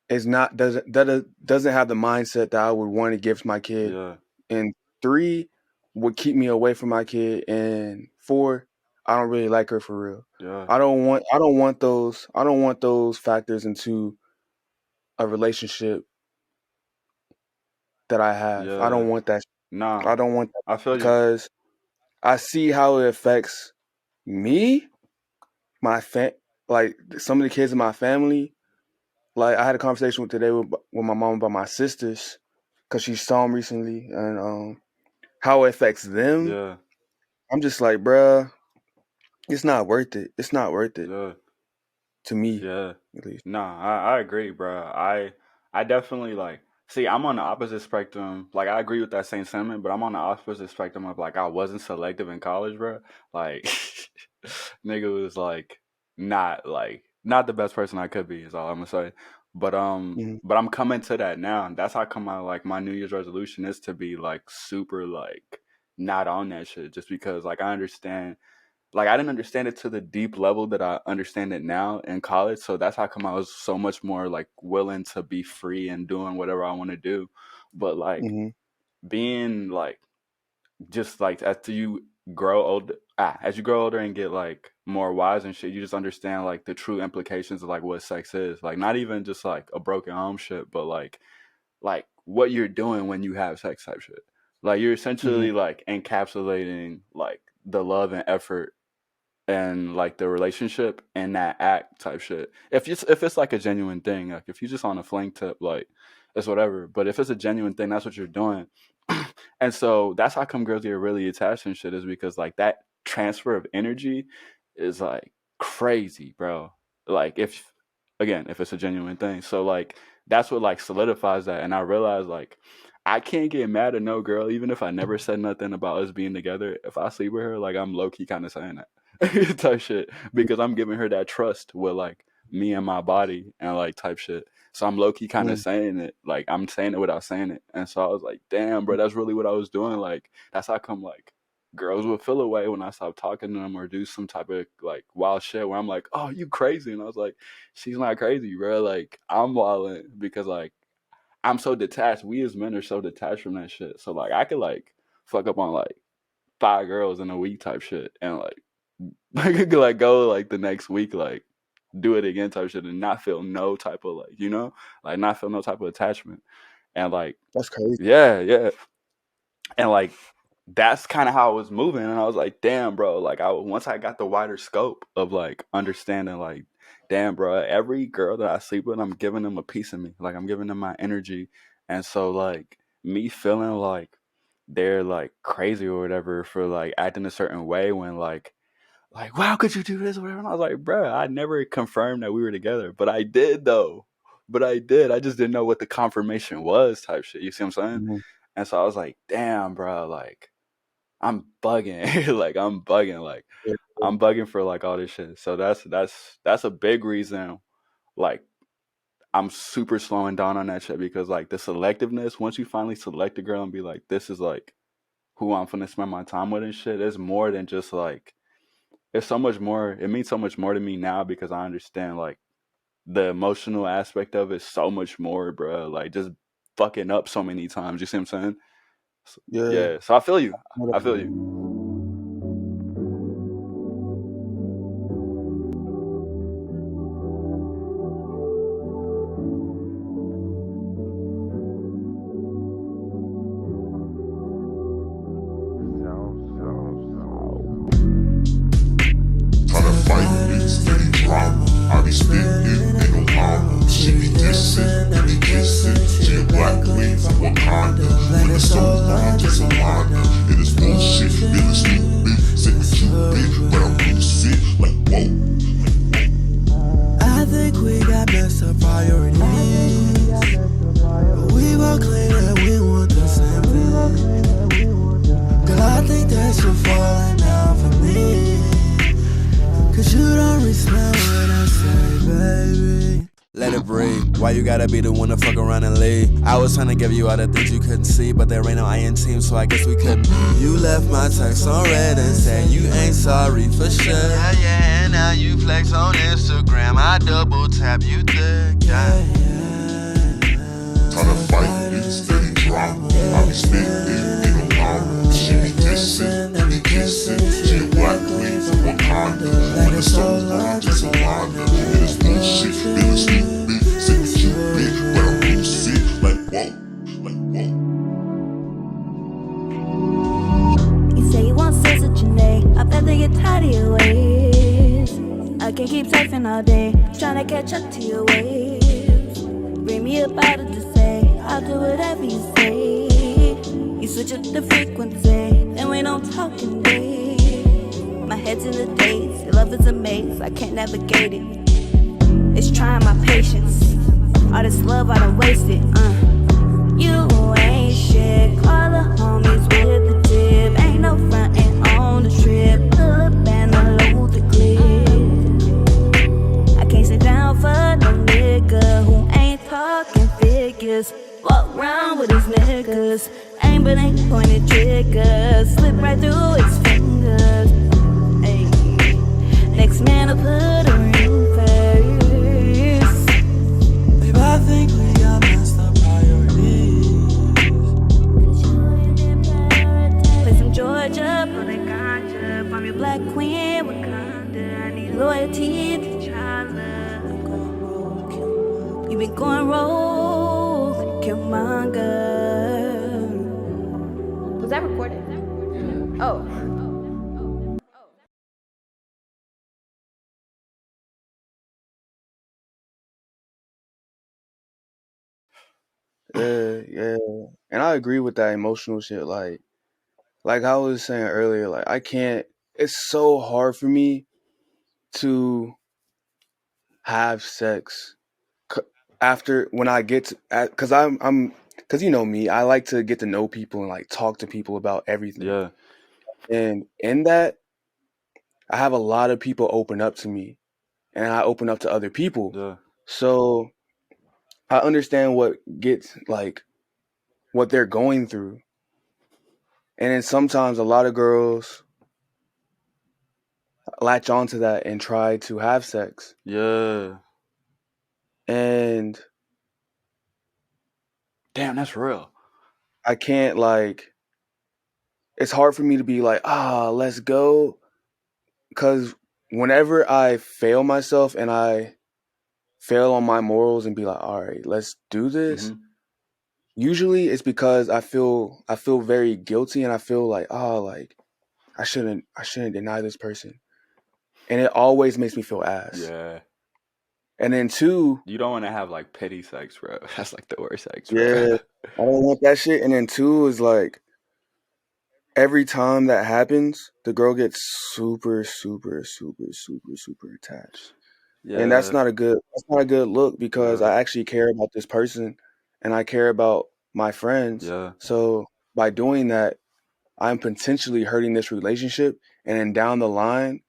doesn't have the mindset that I would want to give to my kid. Yeah. And three, would keep me away from my kid. And four, I don't really like her for real. Yeah. I don't want those factors into a relationship that I have. Yeah. I don't want that. Nah. I don't want that. I feel because I see how it affects me, like some of the kids in my family. Like I had a conversation today with my mom about my sisters, because she saw them recently, and how it affects them. Yeah. I'm just like, bruh, it's not worth it. It's not worth it. Yeah. To me. Yeah. At least. Nah, I agree, bro. I definitely like. See, I'm on the opposite spectrum. Like, I agree with that same sentiment, but I'm on the opposite spectrum of like I wasn't selective in college, bro. Like, nigga was like not the best person I could be. Is all I'm gonna say. But but I'm coming to that now, and that's how come my New Year's resolution is to be like super like not on that shit, just because like I understand. Like I didn't understand it to the deep level that I understand it now in college. So that's how come I was so much more like willing to be free and doing whatever I want to do. But like being like just like as you grow older and get like more wise and shit, you just understand like the true implications of like what sex is. Like not even just like a broken home shit, but like what you're doing when you have sex type shit. Like you're essentially like encapsulating like the love and effort and like the relationship and that act type shit. If it's like a genuine thing, like if you're just on a fling tip, like it's whatever. But if it's a genuine thing, that's what you're doing. And so that's how come girls get really attached and shit, is because like that transfer of energy is like crazy, bro. Like if it's a genuine thing. So like that's what like solidifies that. And I realized like I can't get mad at no girl, even if I never said nothing about us being together. If I sleep with her, like I'm low key kind of saying that type shit, because I'm giving her that trust with like me and my body and like type shit. So I'm low key kind of saying it, like I'm saying it without saying it. And so I was like, damn, bro, that's really what I was doing. Like that's how come like girls would feel away when I stop talking to them or do some type of like wild shit where I'm like, oh, you crazy. And I was like, she's not crazy, bro. Like I'm wilding because like I'm so detached. We as men are so detached from that shit. So like I could like fuck up on like 5 girls in a week type shit, and like I could like go like the next week like do it again type shit and not feel no type of like, you know, like not feel no type of attachment. And like that's crazy. Yeah. And like that's kind of how I was moving, and I was like, damn, bro. Like once I got the wider scope of like understanding, like, damn, bro, every girl that I sleep with, I'm giving them a piece of me. Like I'm giving them my energy, and so like me feeling like they're like crazy or whatever for like acting a certain way when like wow, could you do this or whatever? And I was like, bro, I never confirmed that we were together, but I did though. But I did. I just didn't know what the confirmation was type shit. You see what I'm saying? And so I was like, damn, bro, like I'm bugging. Like I'm bugging. Like I'm bugging for like all this shit. So that's a big reason. Like I'm super slowing down on that shit because like the selectiveness, once you finally select a girl and be like, this is like who I'm finna spend my time with and shit, it's more than just like it's so much more. It means so much more to me now because I understand like the emotional aspect of it so much more, bro. Like just fucking up so many times. You see what I'm saying? So, yeah. So I feel you. I feel you. I be spittin', ain't no harm. She be dissin', I be kissin'. She a black queen from Wakanda. With a solange, solána. It is bullshit, feelin' stupid. Sick with Cupid, but I'm lucid. Like whoa. I think we got messed up priorities, but we both claim that we want the same thing. Girl, I think that you're falling down for me, 'cause you don't respect what I say, baby. Let it breathe. Why you gotta be the one to fuck around and leave? I was trying to give you all the things you couldn't see, but there ain't no I in team, so I guess we couldn't. You left my text on red and said you ain't sorry for sure. Yeah, and now you flex on Instagram. I double tap you thick, yeah. Try to fight it, steady drama. I be spittin', ain't no harm. She be dissin', I be kissin'. She a black queen from Wakanda. With a solange, solána. It is bullshit, feelin' stupid. Sick with Cupid, but I'm lucid. Like whoa, like whoa. You say you want sex with Janae. I bet they get tired of your ways. I can keep surfing all day, trying to catch up to your waves. Bring me up out of the say, I'll do whatever you say. You switch up the frequency, and we don't talk in days. My head's in the days, your love is a maze, I can't navigate it. It's trying my patience, all this love I done wasted, You ain't shit, call the homies with the tip. Ain't no frontin' on the trip, pull up and unload the clip. I can't sit down for no nigga who ain't talking figures. Walk round with his niggas, aim but ain't pointed triggers. Slip right through his fingers. Ay. Next man will put a ring first. Babe, I think we got messed up priorities. Play some Georgia, pull that ganja. I'm your black queen, Wakanda. I need loyalty to T'Challa. You been going rogue, Killmonger. Was that recorded? Oh. Yeah. And I agree with that emotional shit. Like I was saying earlier, like I can't. It's so hard for me to have sex after when I get to, because because you know me, I like to get to know people and like talk to people about everything. Yeah. And in that, I have a lot of people open up to me, and I open up to other people. Yeah. So I understand what they're going through. And then sometimes a lot of girls latch onto that and try to have sex. Yeah. And damn, that's real. I can't it's hard for me to be like, let's go. Because whenever I fail myself and I fail on my morals and be like, all right, let's do this. Mm-hmm. Usually it's because I feel very guilty and I feel like, I shouldn't deny this person. And it always makes me feel ass. Yeah. And then two, you don't want to have like petty sex, bro. That's like the worst sex, bro. Yeah, I don't want that shit. And then two is like every time that happens, the girl gets super, super, super, super, super attached. Yeah. And that's not a good look because I actually care about this person and I care about my friends. Yeah. So by doing that, I'm potentially hurting this relationship, and then down the line,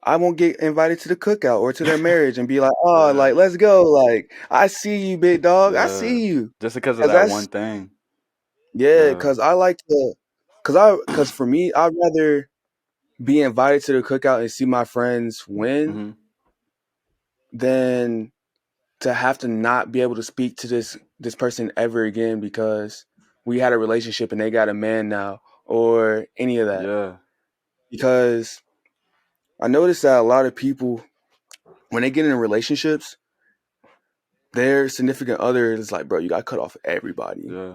I won't get invited to the cookout or to their marriage and be like, oh, like, let's go. Like, I see you, big dog. I see you. Just because of 'Cause that that's, one thing. yeah, because I like to, because for me, I'd rather be invited to the cookout and see my friends win than to have to not be able to speak to this person ever again because we had a relationship and they got a man now or any of that. Yeah. Because I noticed that a lot of people, when they get in relationships, their significant other is like, bro, you got to cut off everybody. Yeah.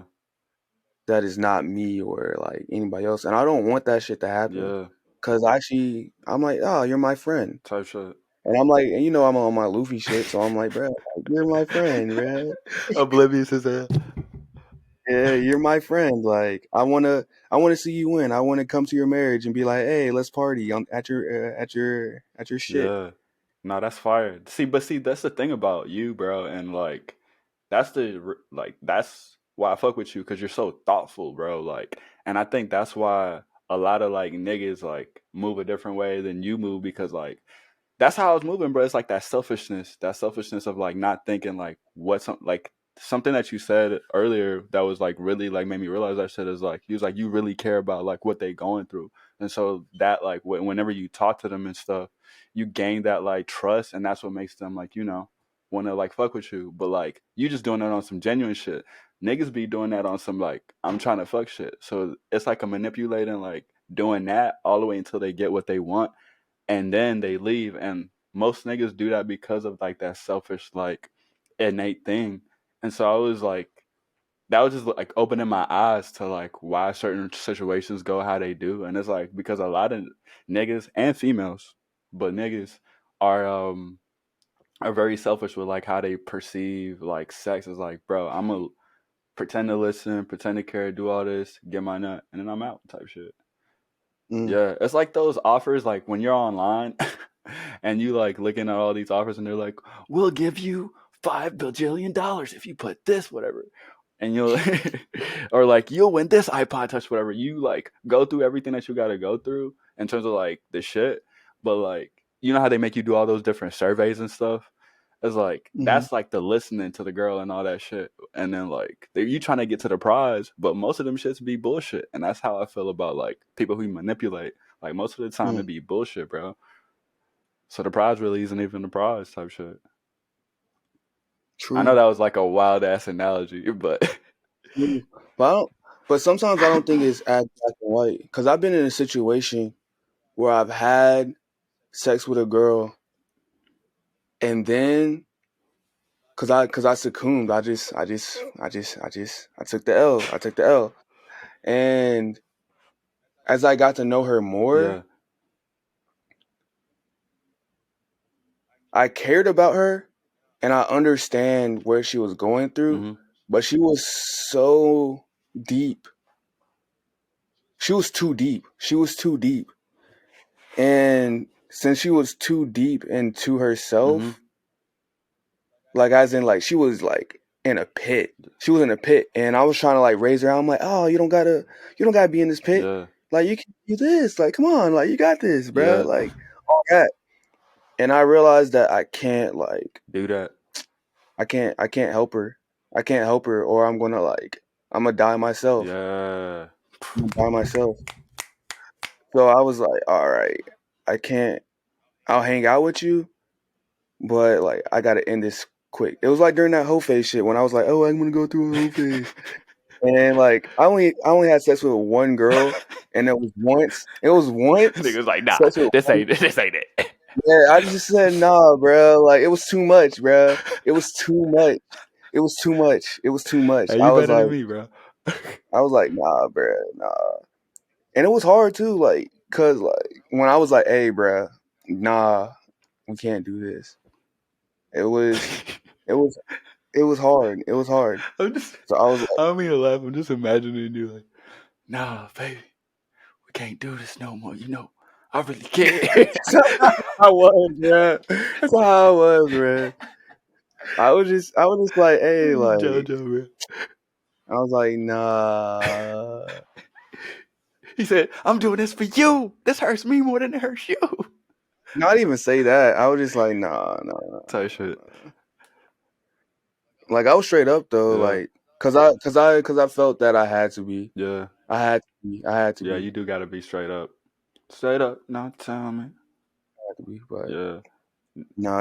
That is not me or like anybody else. And I don't want that shit to happen. Yeah. Because actually, I'm like, oh, you're my friend. Type shit. And I'm like, and you know, I'm on my Luffy shit. So I'm like, bro, you're my friend, bro. Oblivious as hell. Yeah, you're my friend. Like, I wanna see you win. I wanna come to your marriage and be like, hey, let's party at your shit. Yeah. No, that's fire. See, that's the thing about you, bro. And like, that's why I fuck with you, because you're so thoughtful, bro. Like, and I think that's why a lot of like niggas like move a different way than you move, because like that's how I was moving, bro. It's like that selfishness of like not thinking like something that you said earlier that was like really like made me realize that shit is like, you was like, you really care about like what they going through. And so that like whenever you talk to them and stuff, you gain that like trust, and that's what makes them like, want to like fuck with you. But like, you just doing it on some genuine shit. Niggas be doing that on some like, I'm trying to fuck shit. So it's like a manipulating, like doing that all the way until they get what they want, and then they leave. And most niggas do that because of like that selfish like innate thing. And so I was like, that was just like opening my eyes to like why certain situations go how they do. And it's like because a lot of niggas and females, but niggas are very selfish with like how they perceive like sex. Is like, bro, I'm gonna pretend to listen, pretend to care, do all this, get my nut, and then I'm out type shit. Yeah, it's like those offers, like when you're online and you like looking at all these offers and they're like, we'll give you $5 bajillion if you put this, whatever. And you'll, or like, you'll win this iPod Touch, whatever. You like go through everything that you got to go through in terms of like the shit. But like, you know how they make you do all those different surveys and stuff? It's like, that's like the listening to the girl and all that shit. And then like, you trying to get to the prize, but most of them shits be bullshit. And that's how I feel about like people who manipulate. Like most of the time it be bullshit, bro. So the prize really isn't even the prize type shit. True. I know that was like a wild ass analogy, but but sometimes I don't think it's as black and white. Because I've been in a situation where I've had sex with a girl, and then cause I succumbed, I took the L. I took the L. And as I got to know her more, I cared about her and I understand where she was going through, but she was so deep. She was too deep. And since she was too deep into herself, like as in like she was like in a pit. She was in a pit, and I was trying to like raise her. I'm like, oh, you don't gotta be in this pit. Yeah. Like you can do this. Like come on, like you got this, bro. Yeah. Like all that. And I realized that I can't like do that. I can't help her. I can't help her, or I'm gonna die myself. Yeah. I'm gonna die myself. So I was like, all right, I can't. I'll hang out with you, but like I gotta end this quick. It was like during that whole phase shit when I was like, oh, I'm gonna go through a whole phase. And like I only had sex with one girl, and it was once. Nigga was like, nah, this ain't it. Yeah, I just said nah, bro. Like it was too much, bro. It was too much. Hey, you better than me, bro. I was like, nah, bro, nah. And it was hard too, like, cause like when I was like, hey, bro, nah, we can't do this. It was hard. It was hard. So I was like, I don't mean to laugh. I'm just imagining you like, nah, baby, we can't do this no more. You know, I really can't. I was, bro. That's how I was, bro. I was just like, hey, like, Jojo, man. I was like, nah. He said, I'm doing this for you. This hurts me more than it hurts you. Not even say that. I was just like, nah. Type shit. Like, I was straight up though, like, cause I felt that I had to be. Yeah. I had to be. Yeah, you do gotta be straight up. Straight up, not tell me. I had to be, but Yeah. nah,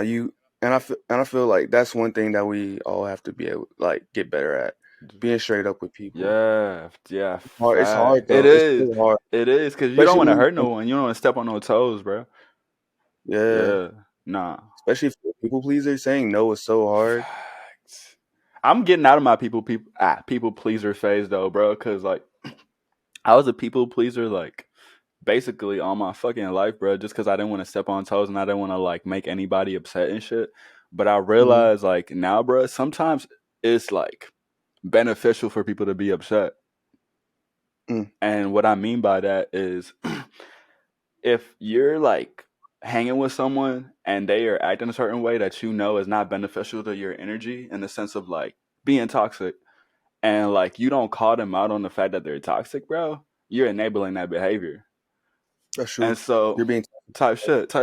I feel like that's one thing that we all have to be able, like, get better at. Being straight up with people. Yeah. It's hard though. It is. It's hard. It is, because you don't want to hurt no one. You don't want to step on no toes, bro. Yeah. Nah. Especially if you're a people pleaser, saying no is so hard. I'm getting out of my people pleaser phase though, bro, because like I was a people pleaser like basically all my fucking life, bro, just because I didn't want to step on toes and I didn't want to like make anybody upset and shit. But I realized like now, bro, sometimes it's like beneficial for people to be upset. And what I mean by that is if you're like hanging with someone and they are acting a certain way that you know is not beneficial to your energy in the sense of like being toxic, and like you don't call them out on the fact that they're toxic, bro, you're enabling that behavior. That's true. And so you're being type shit.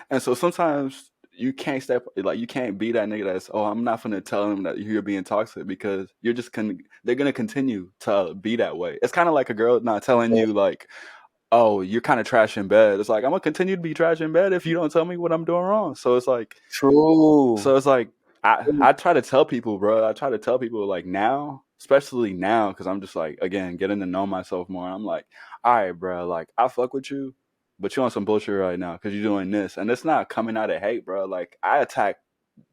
And so sometimes you can't you can't be that nigga that's, oh, I'm not finna tell them that you're being toxic, because you're just they're gonna continue to be that way. It's kind of like a girl not telling you like, oh, you're kind of trash in bed. It's like, I'm gonna continue to be trash in bed if you don't tell me what I'm doing wrong. So it's like true. So it's like I try to tell people, bro. I try to tell people like now, especially now, because I'm just like, again, getting to know myself more. I'm like, all right, bro, like I fuck with you, but you're on some bullshit right now because you're doing this, and it's not coming out of hate, bro. Like I attack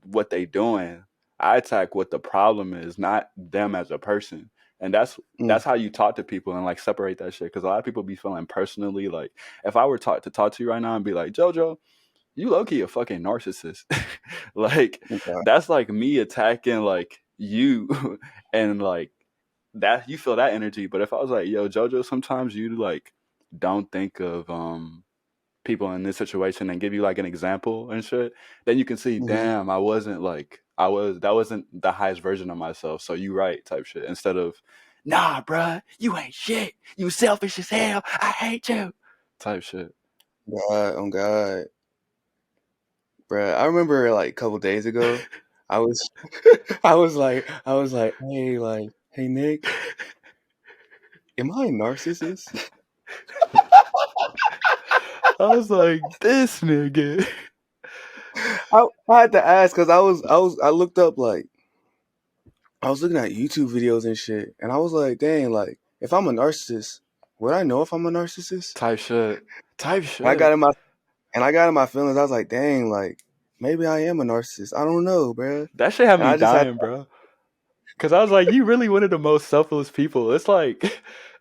what they doing. I attack what the problem is, not them as a person. And that's how you talk to people and like separate that shit. Because a lot of people be feeling personally like, if I were to talk to you right now and be like, Jojo, you low-key a fucking narcissist. Like that's like me attacking like you and like that, you feel that energy. But if I was like, yo, Jojo, sometimes you like don't think of people in this situation and give you like an example and shit, then you can see, damn, that wasn't the highest version of myself. So you right type shit, instead of, nah, bruh, you ain't shit. You selfish as hell. I hate you. Type shit. God, oh God. Bruh, I remember like a couple days ago, I was like, hey Nick, am I a narcissist? I was like, this nigga. I had to ask because I looked up, like, I was looking at YouTube videos and shit, and I was like, dang, like, if I'm a narcissist, would I know if I'm a narcissist? Type shit. I got in my feelings. I was like, dang, like, maybe I am a narcissist. I don't know, bro. That shit had me dying, bro. Because I was like, you really one of the most selfless people. It's like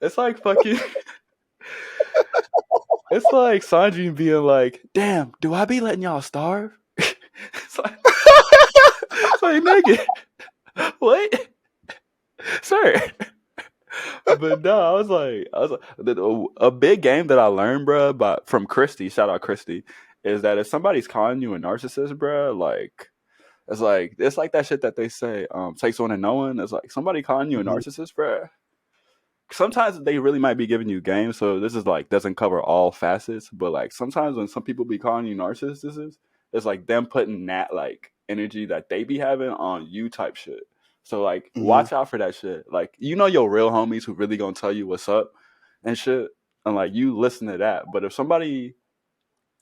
fucking... It's like Sanji being like, damn, do I be letting y'all starve? It's like, nigga, what? Sir. But no, I was like, a big game that I learned, bro, from Christy, shout out Christy, is that if somebody's calling you a narcissist, bro, like, it's like that shit that they say, takes one to know one. It's like somebody calling you a narcissist, bro. Sometimes they really might be giving you game, so this is like doesn't cover all facets, but like sometimes when some people be calling you narcissists, it's like them putting that like energy that they be having on you type shit. So like watch out for that shit. Like, you know, your real homies who really gonna tell you what's up and shit, and like you listen to that. But if somebody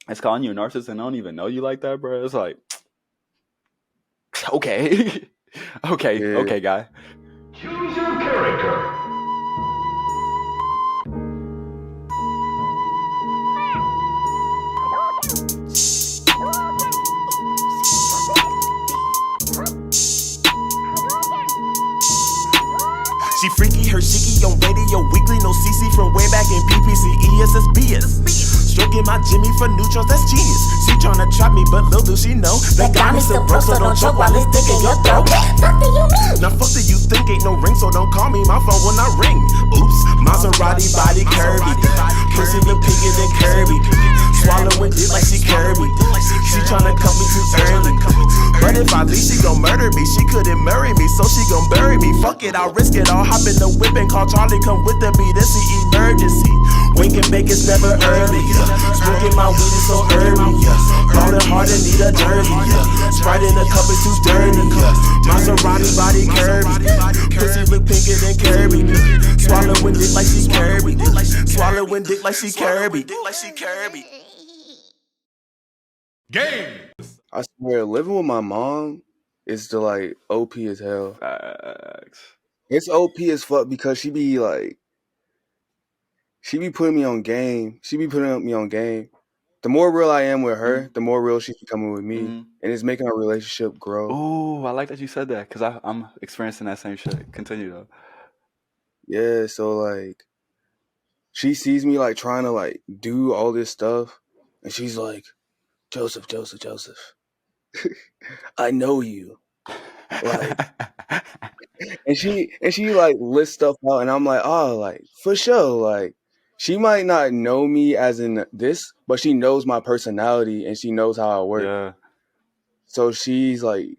is calling you a narcissist and don't even know you like that, bro, it's like, okay. Okay, guy. Choose your character. She freaky, her SHiKi on radio weekly, no CC from way back in PPC, ESSBS. Stroking my Jimmy for neutrals, that's genius. She tryna trap me, but little do she know that diamond's still broke, so don't choke while it's thick in your throat. Fuck do you mean? Now fuck do you think, ain't no ring, so don't call me my phone when I ring. Oops, Maserati body KiRBY, pussy look bigger than KiRBY. Swallowing dick like she KiRBY. She tryna cut me too early. But if I leave, she gon' murder me. She couldn't marry me, so she gon' bury me. Fuck it, I'll risk it all. Hop in the whip and call Charlie, come with the beat. It's an emergency. Wake and bake is never early. Smoking my weed is so early. Bought it hard and need a jersey. Sprite in the cup is too dirty. Maserati body KiRBY. Pussy look pinker than KiRBY. Swallowing dick like she KiRBY. Swallowing dick like she KiRBY. Game. I swear, living with my mom is the like OP as hell. Facts. It's OP as fuck because she be putting me on game. She be putting me on game. The more real I am with her, the more real she becoming with me, and it's making our relationship grow. Oh, I like that you said that because I'm experiencing that same shit. Continue though. Yeah, so like, she sees me like trying to like do all this stuff, and she's like, Joseph, I know you. Like, and she like lists stuff out, and I'm like, oh, like for sure. Like, she might not know me as in this, but she knows my personality and she knows how I work. Yeah. So she's like,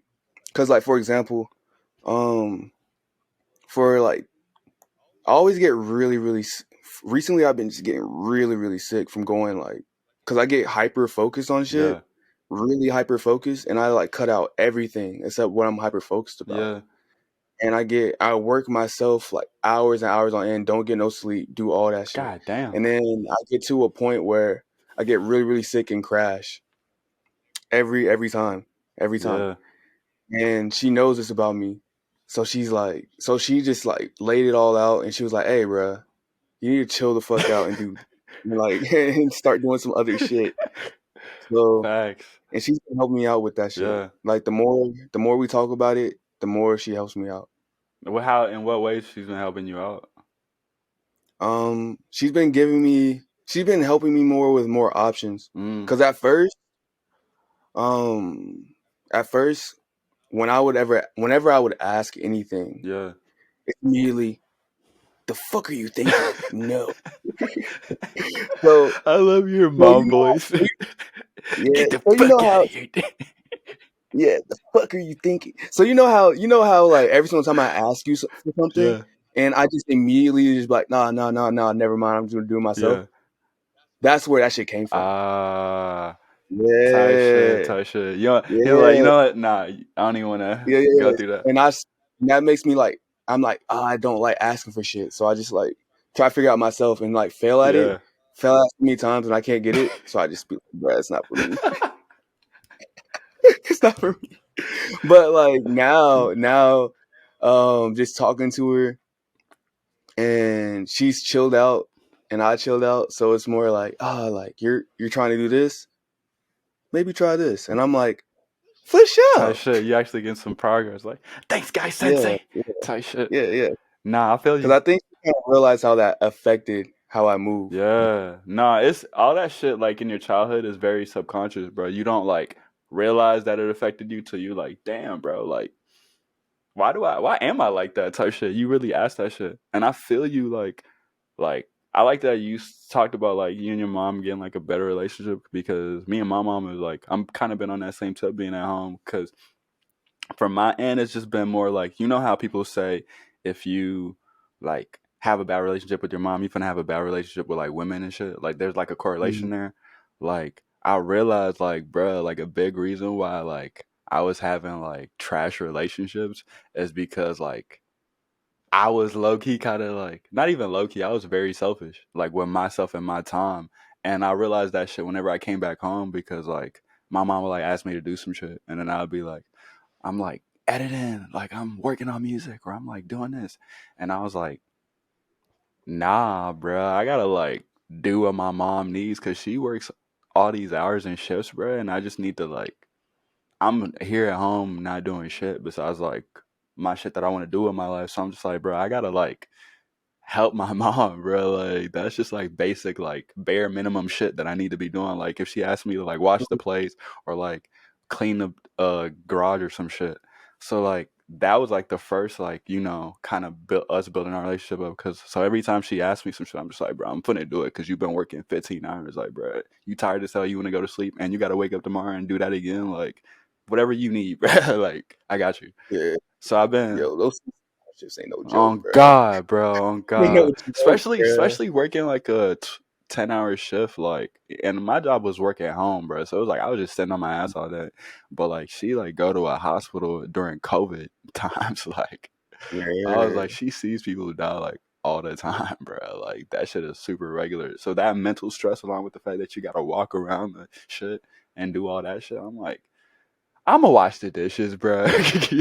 cause like for example, for like, I always get really, really. Recently, I've been just getting really, really sick from going like, cause I get hyper focused on shit. Yeah. Really hyper focused, and I like cut out everything except what I'm hyper focused about. Yeah. And I work myself like hours and hours on end, don't get no sleep, do all that shit. God damn. And then I get to a point where I get really, really sick and crash. Every time. Yeah. And she knows this about me. So she just like laid it all out, and she was like, hey, bruh, you need to chill the fuck out and do like and start doing some other shit. So Facts. and she's been helping me out with that shit. Yeah. Like the more we talk about it, the more she helps me out. In what ways she's been helping you out? She's been helping me more with more options. Cause at first, whenever I would ask anything, Yeah. it's immediately, the fuck are you thinking? No. So I love your mom voice. Yeah. Get the So fuck out of here. Yeah, the fuck are you thinking? So you know how like every single time I ask you for something, Yeah. and I just immediately just be like, nah, never mind, I'm just gonna do it myself. Yeah. That's where that shit came from. Type Yeah. shit. You're like, you know what? Nah, I don't even want to go through that. And that makes me like, I'm like, I don't like asking for shit. So I just like try to figure out myself and like fail at it. Fail at so many times and I can't get it. So I just be like, bruh, it's not for me. It's not for me. But like now, just talking to her and she's chilled out and I chilled out. So it's more like, like you're trying to do this. Maybe try this. And I'm like, for sure. Type shit. You actually getting some progress. Like, thanks, guys, sensei. Type shit. Yeah. Nah, I feel you. Because I think you can't realize how that affected how I move. Yeah. Nah, it's all that shit like in your childhood is very subconscious, bro. You don't like realize that it affected you till you like, damn, bro, like why am I like that type shit? You really ask that shit. And I feel you like I like that you talked about like you and your mom getting like a better relationship because me and my mom is like I'm kind of been on that same tip being at home because from my end it's just been more like you know how people say if you like have a bad relationship with your mom you're gonna have a bad relationship with like women and shit like there's like a correlation there. Like I realized like bruh like a big reason why like I was having like trash relationships is because like I was low-key kind of like, not even low-key, I was very selfish, like with myself and my time. And I realized that shit whenever I came back home because like my mom would like ask me to do some shit. And then I'd be like, I'm like editing, like I'm working on music or I'm like doing this. And I was like, nah, bruh, I gotta like do what my mom needs because she works all these hours and shifts, bruh. And I just need to like, I'm here at home not doing shit besides like my shit that I want to do in my life. So I'm just like, bro, I gotta like help my mom, bro. Like that's just like basic, like bare minimum shit that I need to be doing. Like if she asked me to like wash the place or like clean the garage or some shit. So like that was like the first, like, you know, kind of building our relationship up. Because so every time she asked me some shit, I'm just like, bro, I'm finna do it because you've been working 15 hours. Like, bro, you tired as hell, you want to go to sleep, and you got to wake up tomorrow and do that again. Like, whatever you need, bro. Like, I got you. Yeah, So I've been yo, those shits ain't no joke, on bro. God, bro, on Ain't God. no joke, bro. Especially working like a 10-hour shift, like, and my job was work at home, bro. So it was like I was just sitting on my ass all day. But like she like go to a hospital during COVID times, like I was Yeah. like, she sees people who die like all the time, bro. Like that shit is super regular. So that mental stress, along with the fact that you gotta walk around the shit and do all that shit, I'm like, I'ma wash the dishes, bro.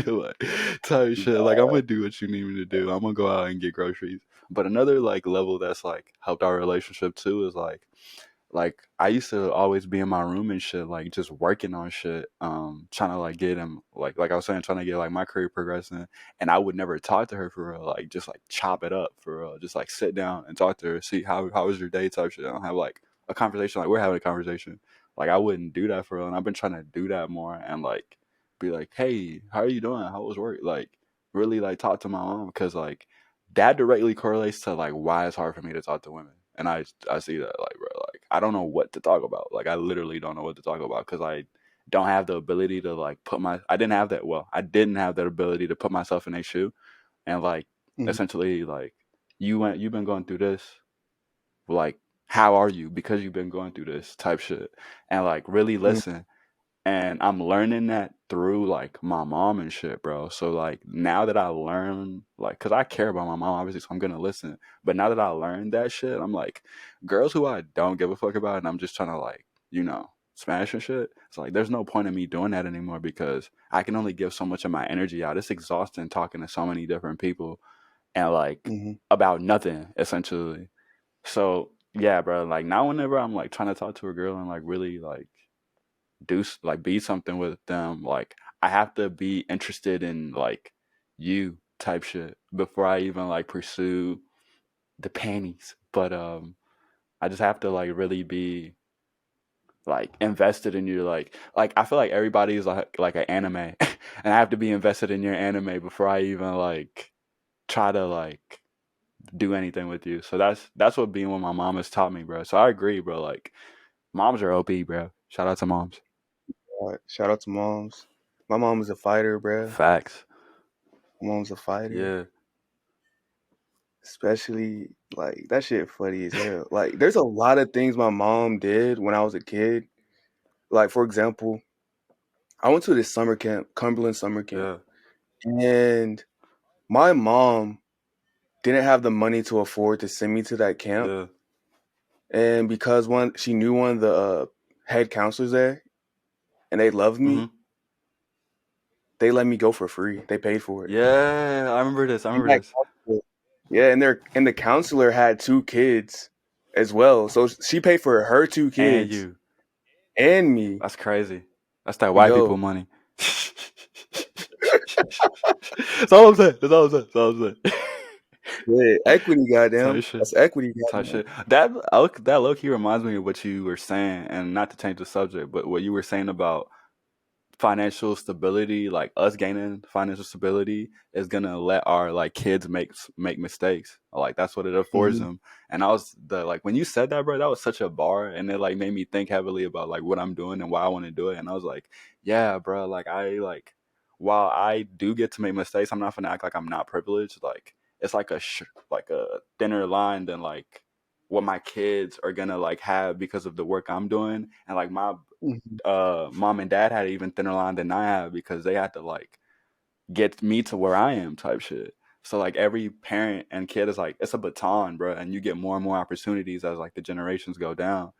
Like, type shit. Like I'm gonna do what you need me to do. I'm gonna go out and get groceries. But another like level that's like helped our relationship too is like I used to always be in my room and shit, like just working on shit, trying to like get him, like I was saying, trying to get like my career progressing, and I would never talk to her for real, like just like chop it up for real, just like sit down and talk to her, see how was your day type shit. I don't have like a conversation like we're having a conversation. Like I wouldn't do that for real, and I've been trying to do that more and like be like, hey, how are you doing? How was work? Like really like talk to my mom because like that directly correlates to like why it's hard for me to talk to women. And I see that like, bro, like I don't know what to talk about. Like I literally don't know what to talk about because I don't have the ability to like I didn't have that. Well, I didn't have that ability to put myself in a shoe and like Mhm. essentially like you've been going through this. Like how are you because you've been going through this type shit and like really Mhm. listen. And I'm learning that through like my mom and shit, bro. So like now that I learn, like, cause I care about my mom, obviously, so I'm gonna listen. But now that I learned that shit, I'm like, girls who I don't give a fuck about, and I'm just trying to like, you know, smash and shit. It's like there's no point in me doing that anymore because I can only give so much of my energy out. It's exhausting talking to so many different people and like Mhm. about nothing essentially. So yeah, bro. Like now, whenever I'm like trying to talk to a girl and like really like like be something with them, like I have to be interested in like you type shit before I even like pursue the panties. But I just have to like really be like invested in you, like I feel like everybody's like an anime and I have to be invested in your anime before I even like try to like do anything with you. So that's what being with my mom has taught me, bro. So I agree, bro. Like moms are OP, bro. Shout out to moms. Shout out to moms. My mom was a fighter, bro. Facts. My mom's a fighter. Yeah. Especially like that shit funny as hell. Like there's a lot of things my mom did when I was a kid. Like for example, I went to this summer camp, Cumberland summer camp, Yeah. and my mom didn't have the money to afford to send me to that camp. Yeah. And because she knew one of the head counselors there, and they loved me, Mm-hmm. they let me go for free. They paid for it. Yeah, I remember this. I And remember that this. counselor- yeah, and the counselor had 2 kids as well, so she paid for her 2 And kids you. and me. That's crazy. That's that white people Yo, money. That's all I'm saying. That's all I'm saying. That's all I'm saying. yeah, equity, Type goddamn. shit. That's equity, Type goddamn. shit. That low key reminds me of what you were saying, and not to change the subject, but what you were saying about financial stability, like us gaining financial stability is gonna let our like kids make mistakes. Like that's what it affords Mm-hmm. them. And I was like when you said that, bro, that was such a bar, and it like made me think heavily about like what I'm doing and why I want to do it. And I was like, yeah, bro, like I like while I do get to make mistakes, I'm not gonna act like I'm not privileged. Like it's like like a thinner line than like what my kids are gonna like have because of the work I'm doing. And like my Mm-hmm. mom and dad had an even thinner line than I have because they had to like get me to where I am type shit. So like every parent and kid is like it's a baton, bro, and you get more and more opportunities as like the generations go down.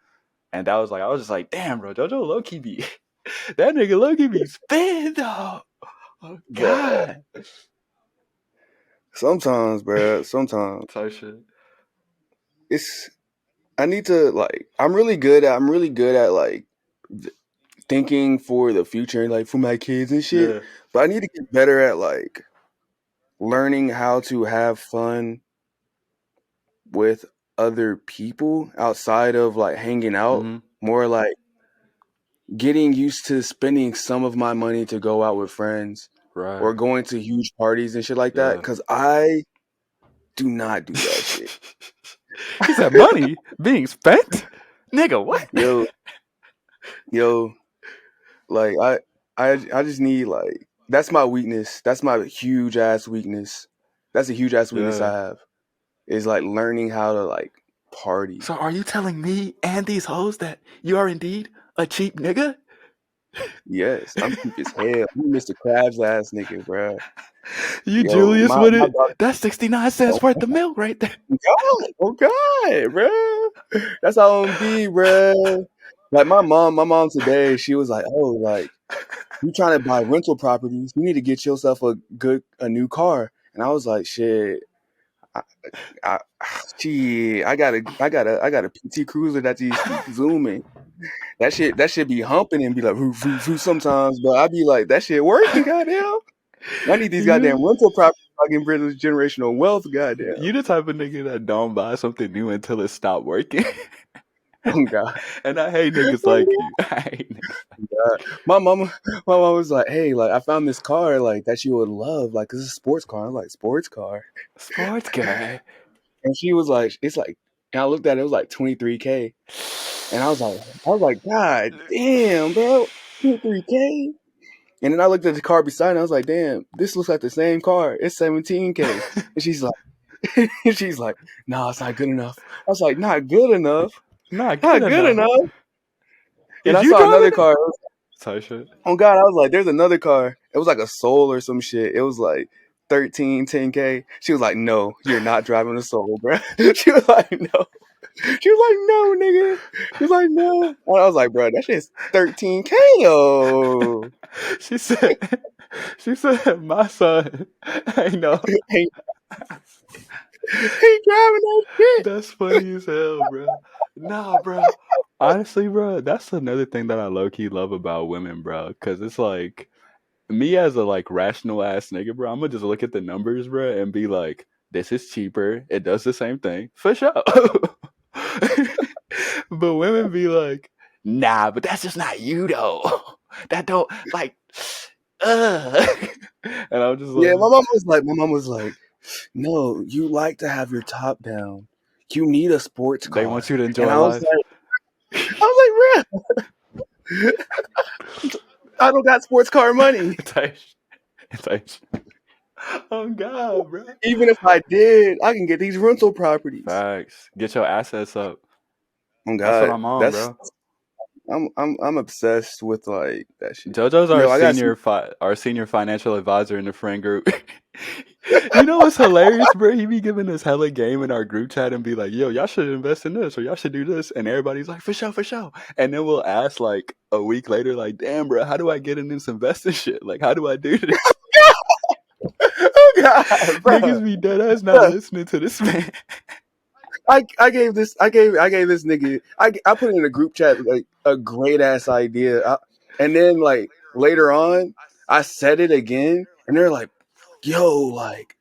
And that was like I was just like, damn, bro, Jojo low key be that nigga low key be spin though. Oh Bruh. God, Sometimes, bruh, sometimes type shit. it's I need to like I'm really good at like thinking for the future and like for my kids and shit. Yeah. But I need to get better at like learning how to have fun with other people outside of like hanging out. Mm-hmm. More like getting used to spending some of my money to go out with friends Right. or going to huge parties and shit like that, because I do not do that shit. He said money being spent? Nigga, what? Yo, like I just need, like, that's my weakness. That's my huge ass weakness. That's a huge ass weakness I have. Is like learning how to like party. So are you telling me and these hoes that you are indeed a cheap nigga? Yes, I'm cheap as hell. You Mr. Krabs ass nigga, bro. You Yo, Julius my with it? dog, That's 69 cents worth of milk right there. God, bro. That's how I'm be, bro. Like my mom today, she was like, "Oh, like you trying to buy rental properties? You need to get yourself a new car." And I was like, "Shit, I got a PT Cruiser that just keep zooming. That shit be humping and be like roof sometimes, but I be like, that shit working, goddamn. I need these goddamn rental properties so I can bring this generational wealth, goddamn." You the type of nigga that don't buy something new until it stop working. Oh God. And I hate niggas like you. I hate niggas like God. My mama was like, "Hey, like I found this car like that you would love, like, 'cause it's a sports car." I'm like, "Sports car?" Sports guy. And she was like, "It's like," and I looked at it, it was like $23K. And I was like, "God damn, bro, $23K." And then I looked at the car beside me, I was like, "Damn, this looks like the same car. It's $17K." And she's like, "Nah, it's not good enough." I was like, "Not good enough? Not Not good good enough. enough?" And Is I you saw another driving car. it? Type shit. Oh God, I was like, "There's another car." It was like a Soul or some shit. It was like 10K. She was like, "No, you're not driving a Soul, bro." She was like, "No." She was like, "No, nigga." She was like, "No." And I was like, "Bro, that shit's 13K, yo." She said, my son ain't no. Ain't driving that shit. That's funny as hell, bro. Nah, bro. Honestly, bro, that's another thing that I low-key love about women, bro. Because it's like, me as a like rational ass nigga, bro, I'm gonna just look at the numbers, bro, and be like, this is cheaper. It does the same thing. For sure. But women be like, nah, but that's just not you though. That don't like and I'm just Yeah, like, my mom was like, "No, you like to have your top down. You need a sports they want car." you to And enjoy life. I was like, "Bro, I don't got sports car money." It's like, oh God, bro. Even if I did, I can get these rental properties. Facts. Get your assets up. Oh That's what God, I'm on, bro. I'm obsessed with like that shit. JoJo's Yo, I got some, our senior financial advisor in the friend group. You know what's hilarious, bro? He be giving us hella game in our group chat and be like, "Yo, y'all should invest in this or y'all should do this," and everybody's like, "For sure, for sure." And then we'll ask like a week later, like, "Damn, bro, how do I get in this investing shit? Like, how do I do this?" oh God, bro. Niggas be dead ass not listening to this man. I gave this nigga, I put in a group chat like a great ass idea, and then like later on I said it again and they're like, "Yo, like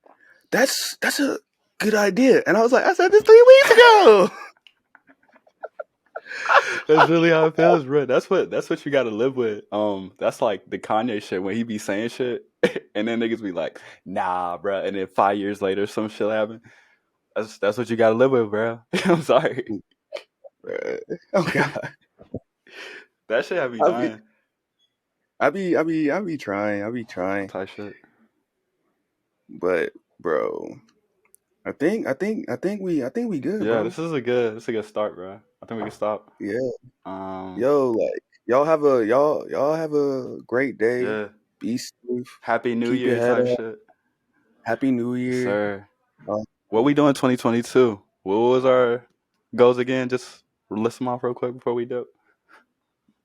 that's a good idea," and I was like, "I said this 3 weeks ago." That's really how it feels, bro. That's what you got to live with. That's like the Kanye shit when he be saying shit, and then niggas be like, "Nah, bro," and then 5 years later, some shit happen. That's what you got to live with, bro. I'm sorry. Oh God, That shit have me dying. I be trying. Type shit. But bro, I think we good, Yeah, bro. this is a good start, bro. I think we can stop. Yeah. Um, Yo, like y'all have a great day. yeah. Be safe. Happy New Keep your Year head type up. shit. Happy New Yes, Year. sir. What we doing 2022? What was our goals again? Just list them off real quick before we do.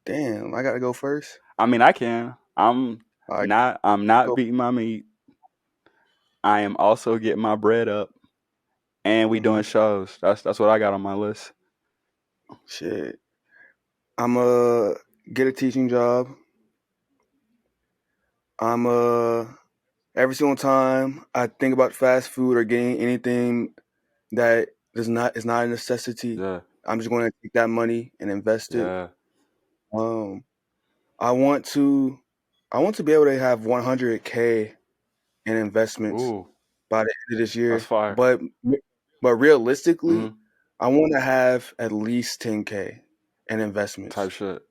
Damn, I gotta go first. I mean, I can. I'm All right, not go. beating my meat. I am also getting my bread up, and we doing shows. That's what I got on my list. Shit. I'm get a teaching job. I'm every single time I think about fast food or getting anything that is not a necessity, Yeah, I'm just going to take that money and invest it. yeah, I want to I want to be able to have 100K in investments Ooh, by the end of this year. that's fire. But realistically, Mhm. I want to have at least 10K in investments. Type shit.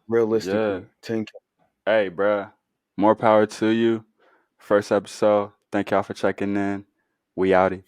Realistically, Yeah. 10K. Hey, bruh. More power to you. First episode. Thank y'all for checking in. We outie.